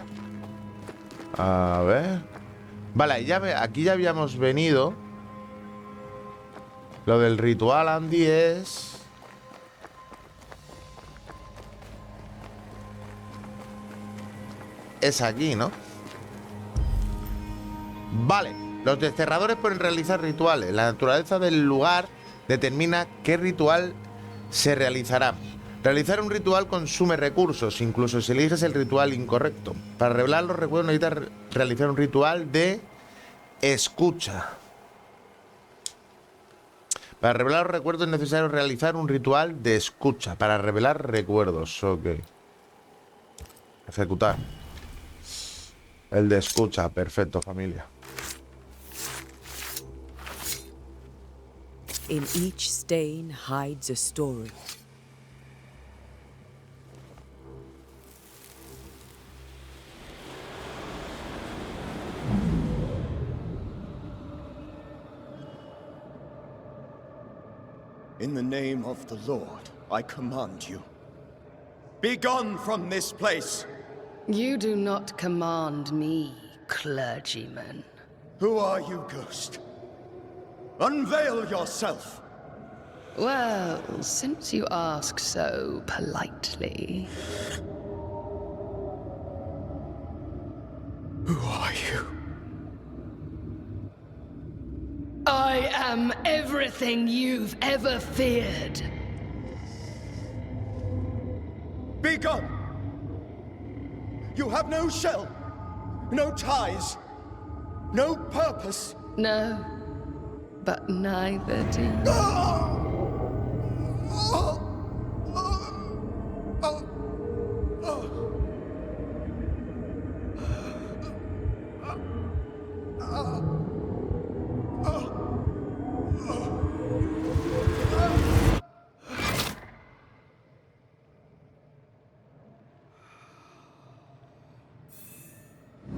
A ver. Vale, aquí ya habíamos venido. Lo del ritual, Andy, es... Es aquí, ¿no? Vale. Los desterradores pueden realizar rituales. La naturaleza del lugar determina qué ritual se realizará. Realizar un ritual consume recursos, incluso si eliges el ritual incorrecto. Para revelar los recuerdos necesitas realizar un ritual de escucha. Para revelar los recuerdos es necesario realizar un ritual de escucha. Para revelar recuerdos, ok. Ejecutar. El de escucha, perfecto, familia. In each stain hides a story. In the name of the Lord, I command you. Be gone from this place! You do not command me, clergyman. Who are you, ghost? Unveil yourself! Well, since you ask so politely... Who are you? I am everything you've ever feared. Be gone! You have no shell, no ties, no purpose. No, but neither do you.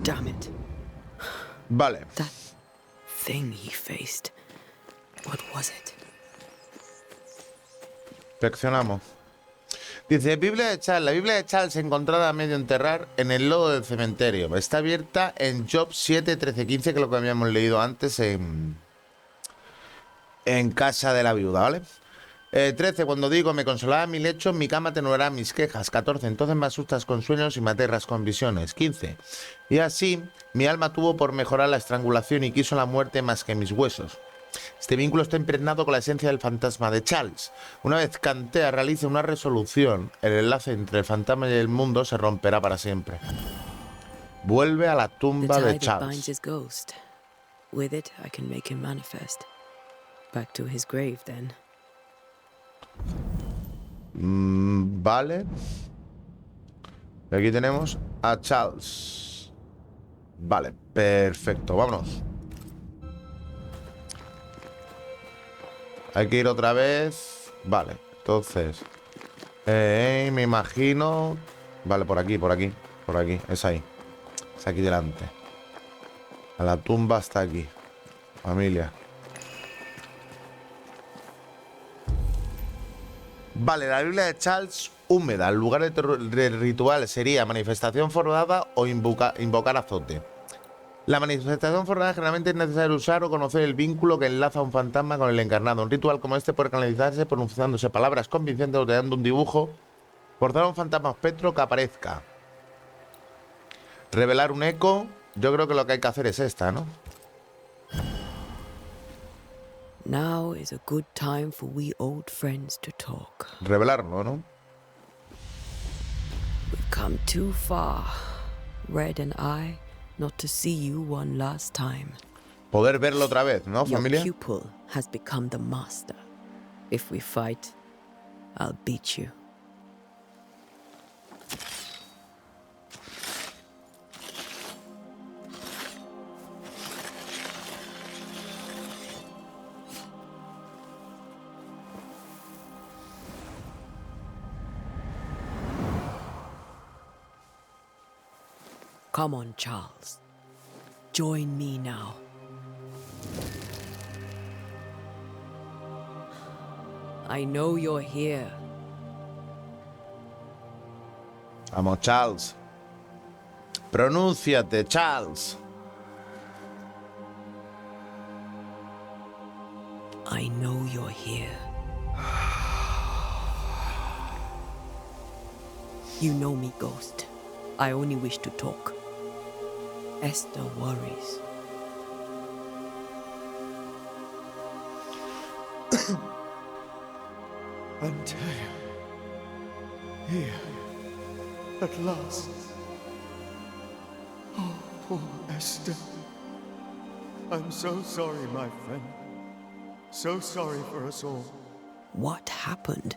Damn it. Vale. That thing he faced. What was it? Seleccionamos. Dice, Biblia de Charles. La Biblia de Charles encontrada a medio enterrar en el lodo del cementerio. Está abierta en Job 7, 13, 15, que es lo que habíamos leído antes en casa de la viuda, ¿vale? 13, cuando digo, me consolará mi lecho, mi cama atenuará mis quejas. 14, entonces me asustas con sueños y me aterras con visiones. 15, y así mi alma tuvo por mejorar la estrangulación y quiso la muerte más que mis huesos. Este vínculo está impregnado con la esencia del fantasma de Charles. Una vez Cantea realice una resolución, el enlace entre el fantasma y el mundo se romperá para siempre. Vuelve a la tumba de Charles. With it, I can make him manifest. Back to his grave, then. Vale. Y aquí tenemos a Charles. Vale, perfecto, vámonos. Hay que ir otra vez. Vale, entonces me imagino. Vale, por aquí, por aquí. Por aquí, es ahí. Es aquí delante. A la tumba está aquí. Familia. Vale, la Biblia de Charles húmeda. El lugar del ritual sería manifestación forzada o invocar azote. La manifestación forzada generalmente es necesario usar o conocer el vínculo que enlaza a un fantasma con el encarnado. Un ritual como este puede canalizarse pronunciándose palabras convincentes o creando un dibujo. Forzar a un fantasma o espectro que aparezca. Revelar un eco. Yo creo que lo que hay que hacer es esta, ¿no? Now is a good time for we old friends to talk. Revelarlo, ¿no? We've come too far, Red and I, not to see you one last time. Poder verlo otra vez, ¿no, familia? Your pupil has become the master. If we fight, I'll beat you. Come on, Charles. Join me now. I know you're here. Vamos, Charles. Pronúnciate, Charles. I know you're here. You know me, Ghost. I only wish to talk. Esther worries. Antea. Here. At last. Oh, poor Esther. I'm so sorry, my friend. So sorry for us all. What happened?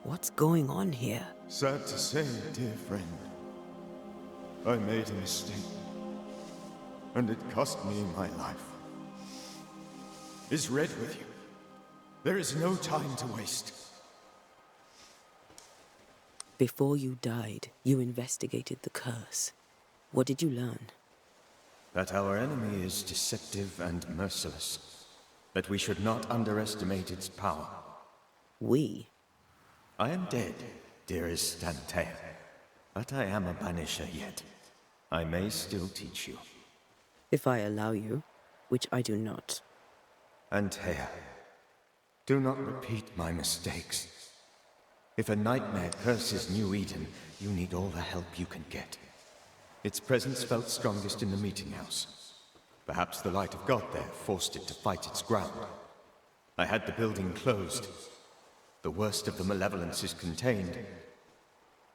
What's going on here? Sad to say, dear friend. I made a mistake. And it cost me my life. Is Red with you? There is no time to waste. Before you died, you investigated the curse. What did you learn? That our enemy is deceptive and merciless. That we should not underestimate its power. We? I am dead, dearest Antea. But I am a Banisher yet. I may still teach you. If I allow you, which I do not. Antea, do not repeat my mistakes. If a nightmare curses New Eden, you need all the help you can get. Its presence felt strongest in the meeting house. Perhaps the light of God there forced it to fight its ground. I had the building closed. The worst of the malevolence is contained,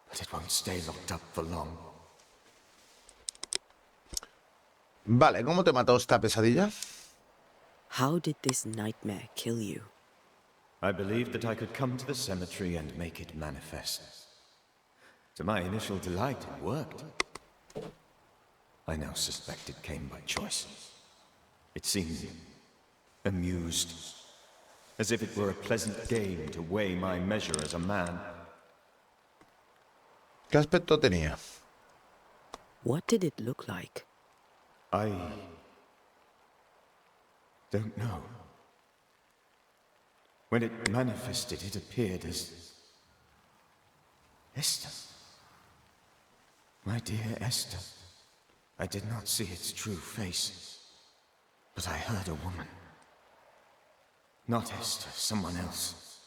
but it won't stay locked up for long. Vale, ¿cómo te mató esta pesadilla? How did this nightmare kill you? I believed that I could come to the cemetery and make it manifest. To my initial delight, it worked. I now suspect it came by choice. It seemed amused, as if it were a pleasant game to weigh my measure as a man. ¿Qué aspecto tenía? What did it look like? I don't know. When it manifested, it appeared as Esther. My dear Esther. I did not see its true face, but I heard a woman. Not Esther, someone else.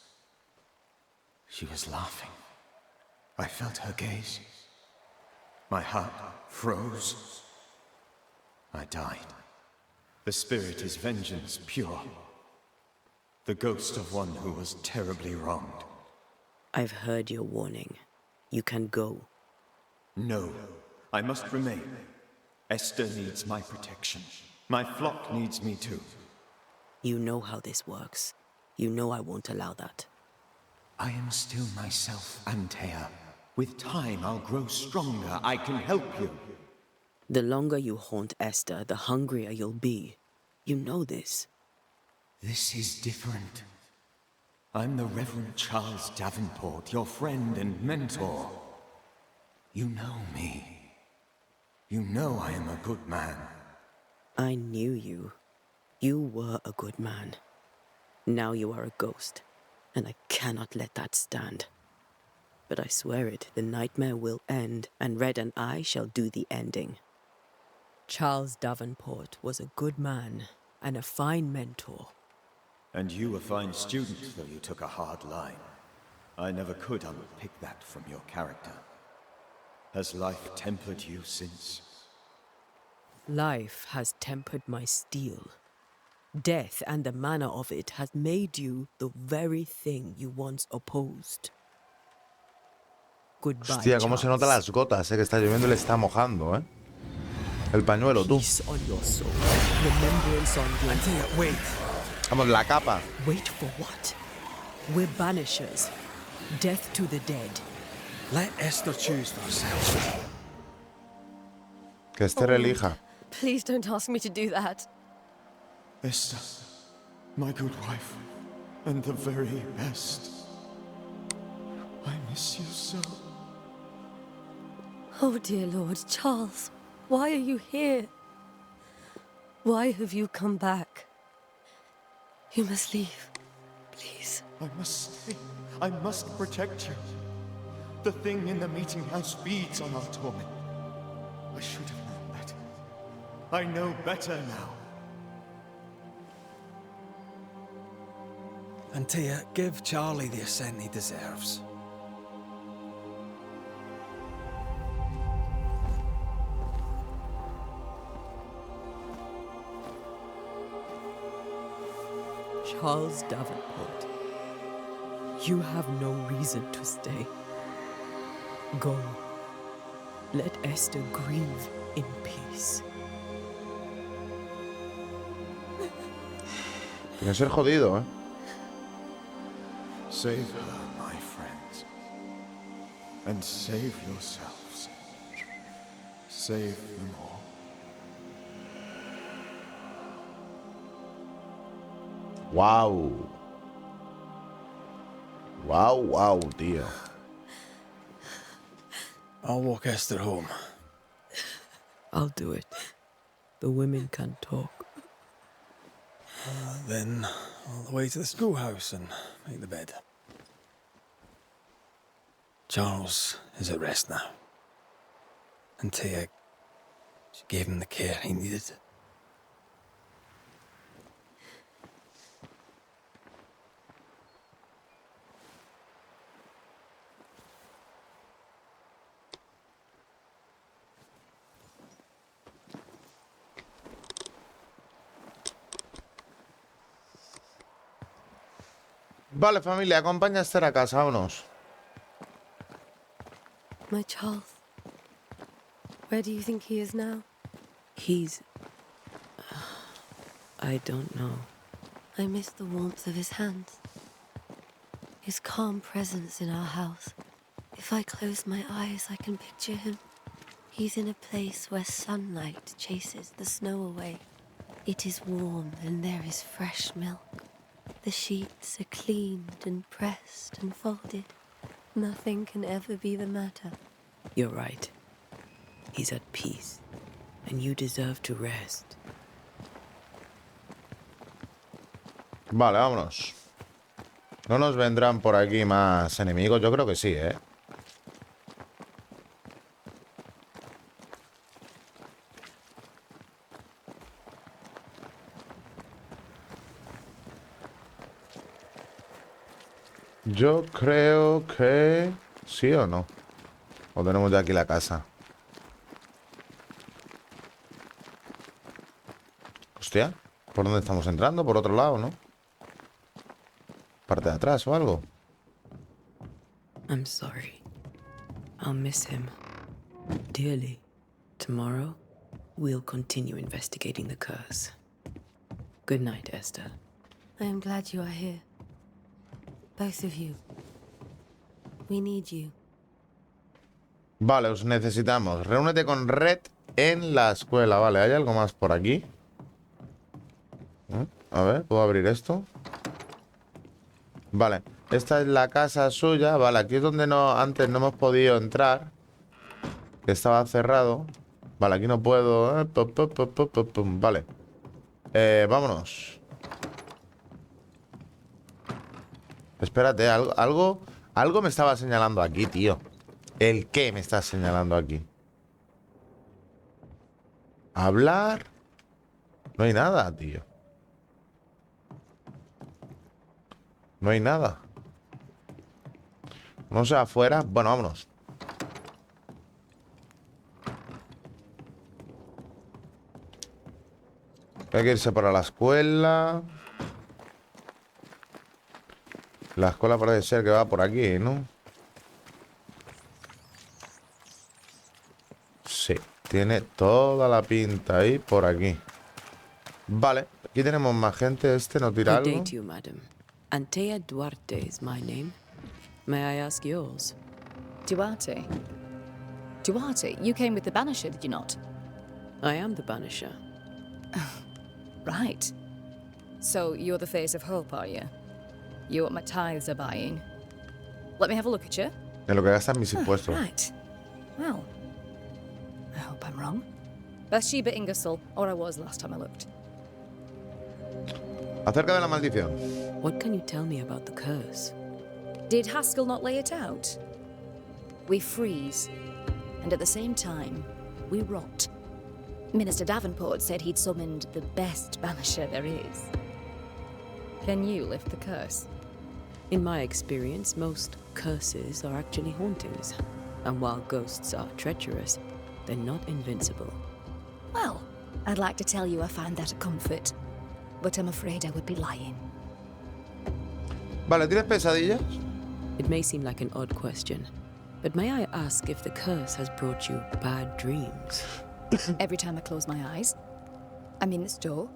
She was laughing. I felt her gaze. My heart froze. I died. The spirit is vengeance pure. The ghost of one who was terribly wronged. I've heard your warning. You can go. No, I must remain. Esther needs my protection. My flock needs me too. You know how this works. You know I won't allow that. I am still myself, Antea. With time, I'll grow stronger. I can help you. The longer you haunt Esther, the hungrier you'll be. You know this. This is different. I'm the Reverend Charles Davenport, your friend and mentor. You know me. You know I am a good man. I knew you. You were a good man. Now you are a ghost, and I cannot let that stand. But I swear it, the nightmare will end, and Red and I shall do the ending. Charles Davenport was a good man and a fine mentor. And you a fine student, though you took a hard line. I never could unpick that from your character. Has life tempered you since? Life has tempered my steel. Death and the manner of it has made you the very thing you once opposed. Goodbye, Hostia, cómo se nota las gotas, que está lloviendo y le está mojando, El pañuelo, tú. Peace on your soul. Remembrance on your Antea, wait. Vamos, la capa. Wait for what? We're banishers. Death to the dead. Let Esther choose for herself. Que Esther elija. Please don't ask me to do that. Esther, my good wife, and the very best. I miss you so. Oh, dear Lord, Charles, why are you here? Why have you come back? You must leave, please. I must stay. I must protect you. The thing in the meeting house feeds on our torment. I should have known better. I know better now. Antea, give Charlie the ascent he deserves. Charles Davenport, you have no reason to stay. Go. Let Esther grieve in peace. Tiene que ser jodido, Save her, my friends. And save yourselves. Save them all. Wow. Wow, tío. I'll walk Esther home. I'll do it. The women can talk. Then all the way to the schoolhouse and make the bed. Charles is at rest now. Antea, she gave him the care he needed. Vale, familia, acompaña a Esther a casa, vámonos. My Charles. Where do you think he is now? He's... I don't know. I miss the warmth of his hands. His calm presence in our house. If I close my eyes, I can picture him. He's in a place where sunlight chases the snow away. It is warm and there is fresh milk. The sheets are cleaned and pressed and folded. Nothing can ever be the matter. You're right. He's at peace, and you deserve to rest. Vale, vámonos. ¿No nos vendrán por aquí más enemigos? Yo creo que sí, Yo creo que... ¿Sí o no? ¿O tenemos ya aquí la casa? Hostia, ¿por dónde estamos entrando? Por otro lado, ¿no? ¿Parte de atrás o algo? I'm sorry. I'll miss him dearly. Tomorrow, we'll continue investigating the curse. Good night, Esther. I am glad you are here. Both of you. We need you. Vale, os necesitamos. Reúnete con Red en la escuela. Vale, ¿hay algo más por aquí? A ver, ¿puedo abrir esto? Vale, esta es la casa suya. Vale, aquí es donde antes no hemos podido entrar. Que estaba cerrado. Vale, aquí no puedo. Vale. Vámonos. Espérate, algo me estaba señalando aquí, tío. ¿El qué me está señalando aquí? Hablar. No hay nada, tío. No hay nada. No sé, afuera. Bueno, vámonos. Hay que irse para la escuela. La escuela parece ser que va por aquí, ¿no? Sí, tiene toda la pinta ahí por aquí. Vale, aquí tenemos más gente. Este no tira Good day algo. to you, madam. Antea Duarte is my name. May I ask yours? Duarte? Duarte, you came with the Banisher, did you not? I am the Banisher. Right. So you're the face of hope, are you? You're what my tithes are buying. Let me have a look at you. En lo que gastan mis impuestos. Right. Well, I hope I'm wrong. Bathsheba Ingersoll, or I was last time I looked. Acerca de la maldición. What can you tell me about the curse? Did Haskell not lay it out? We freeze, and at the same time, we rot. Minister Davenport said he'd summoned the best banisher there is. Can you lift the curse? In my experience, most curses are actually hauntings. And while ghosts are treacherous, they're not invincible. Well, I'd like to tell you I find that a comfort, but I'm afraid I would be lying. Vale, ¿tienes pesadillas? It may seem like an odd question, but may I ask if the curse has brought you bad dreams? Every time I close my eyes, I'm in the store.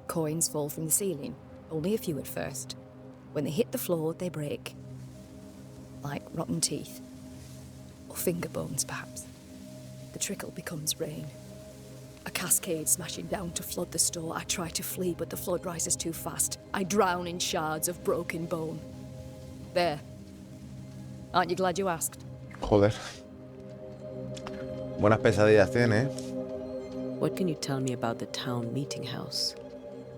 Coins fall from the ceiling, only a few at first. When they hit the floor, they break. Like rotten teeth. Or finger bones, perhaps. The trickle becomes rain. A cascade smashing down to flood the store. I try to flee, but the flood rises too fast. I drown in shards of broken bone. There. Aren't you glad you asked? Joder. Buenas pesadillas tiene, ¿eh? What can you tell me about the town meeting house?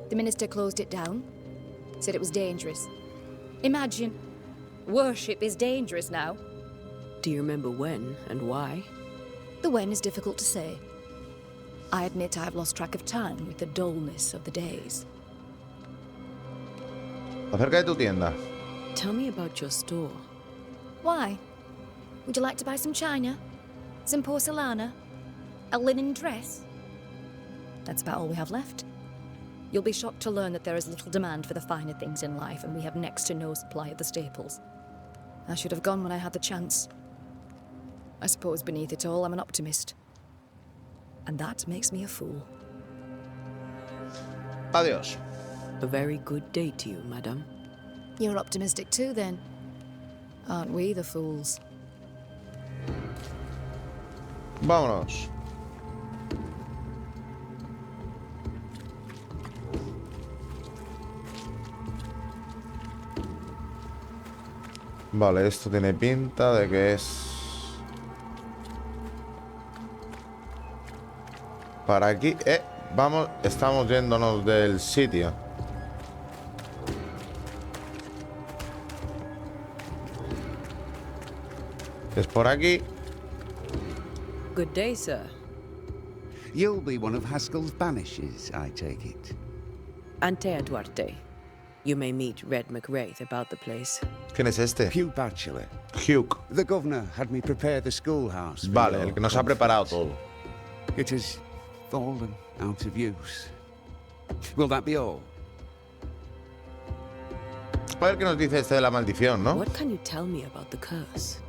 The minister closed it down. Said it was dangerous. Imagine. Worship is dangerous now. Do you remember when and why? The when is difficult to say. I admit I've lost track of time with the dullness of the days. Acerca de tu tienda. Tell me about your store. Why? Would you like to buy some china? Some porcelana? A linen dress? That's about all we have left. You'll be shocked to learn that there is little demand for the finer things in life, and we have next to no supply of the staples. I should have gone when I had the chance. I suppose beneath it all, I'm an optimist. And that makes me a fool. Adiós. A very good day to you, madam. You're optimistic too, then. Aren't we the fools? Vámonos. Vale, esto tiene pinta de que es... para aquí. Vamos, estamos yéndonos del sitio. Es por aquí. Good day, sir. You'll be one of Haskell's Banishers, I take it. Antea Duarte. You may meet Red McWraith about the place. ¿Quién es este? Hugh Batchelor. Hugh. The governor had me prepare the schoolhouse. Vale, el que nos ha preparado todo. It has fallen out of use. Will that be all? A ver qué nos dice este de la maldición, ¿no? What can you tell me about the curse?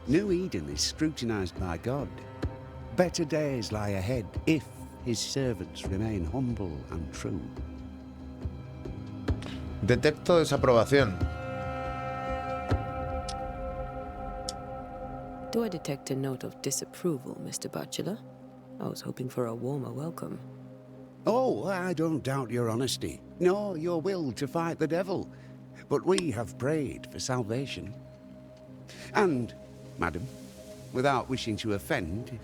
New Eden is scrutinized by God. Better days lie ahead if his servants remain humble and true. Detecto desaprobación. Do I detect a note of disapproval, Mr. Bachelor? I was hoping for a warmer welcome. Oh, I don't doubt your honesty, nor your will to fight the devil. But we have prayed for salvation. And, madam, without wishing to offend,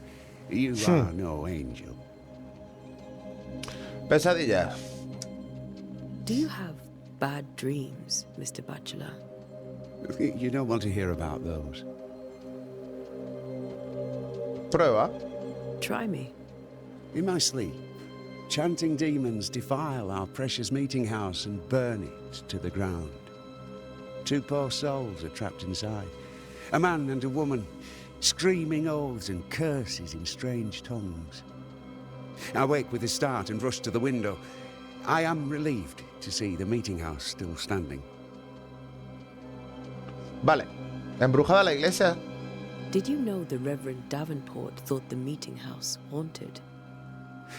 you are no angel. Pesadillas. Do you have bad dreams, Mr. Bachelor? You don't want to hear about those. Prueba. Try me. In my sleep, chanting demons defile our precious meeting house and burn it to the ground. 2 poor souls are trapped inside. A man and a woman, screaming oaths and curses in strange tongues. I wake with a start and rush to the window. I am relieved to see the meeting house still standing. Vale. ¿Embrujada la iglesia? Did you know the Reverend Davenport thought the meeting house haunted?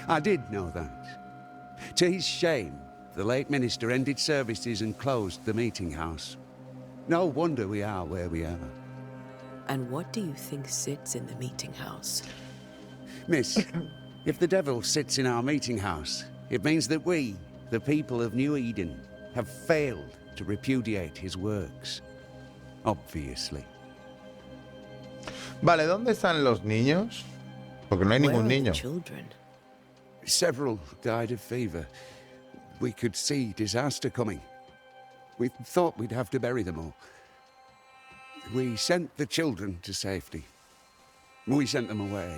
I did know that. To his shame, the late minister ended services and closed the meeting house. No wonder we are where we are. And what do you think sits in the meeting house? Miss, if the devil sits in our meeting house, it means that we, the people of New Eden, have failed to repudiate his works. Obviously. Vale, ¿dónde están los niños? Porque no hay ningún niño. Several died of fever. We could see disaster coming. We thought we'd have to bury them all. We sent the children to safety. We sent them away.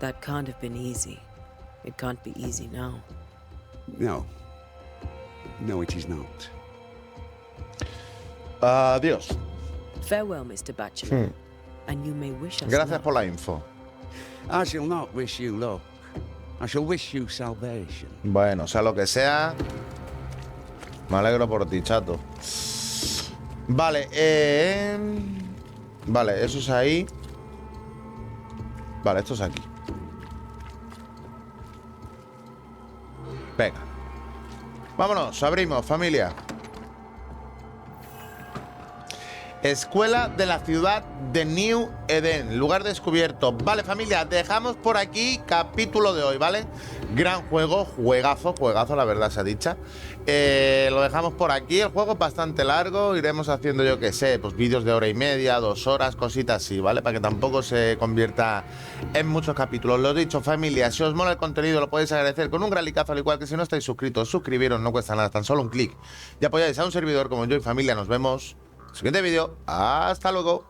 That can't have been easy. It can't be easy now. No. No, it is not. Adiós. Farewell, Mr. Bachelor. And you may wish us Gracias luck. por la info. I shall not wish you luck. I shall wish you salvation. Bueno, sea lo que sea, me alegro por ti, chato. Vale, vale, eso es ahí. Vale, esto es aquí. Venga. Vámonos, abrimos, familia. Escuela de la ciudad de New Eden, lugar descubierto. Vale, familia, dejamos por aquí capítulo de hoy, ¿vale? Gran juego, juegazo, la verdad se ha dicha. Lo dejamos por aquí, el juego es bastante largo. Iremos haciendo, yo que sé, pues vídeos de 1h30, 2 horas, cositas así, ¿vale? Para que tampoco se convierta en muchos capítulos. Lo dicho, familia, si os mola el contenido lo podéis agradecer con un gran likeazo, al igual que si no estáis suscritos, suscribiros, no cuesta nada, tan solo un clic. Y apoyáis a un servidor como yo y familia, nos vemos. Siguiente vídeo, hasta luego.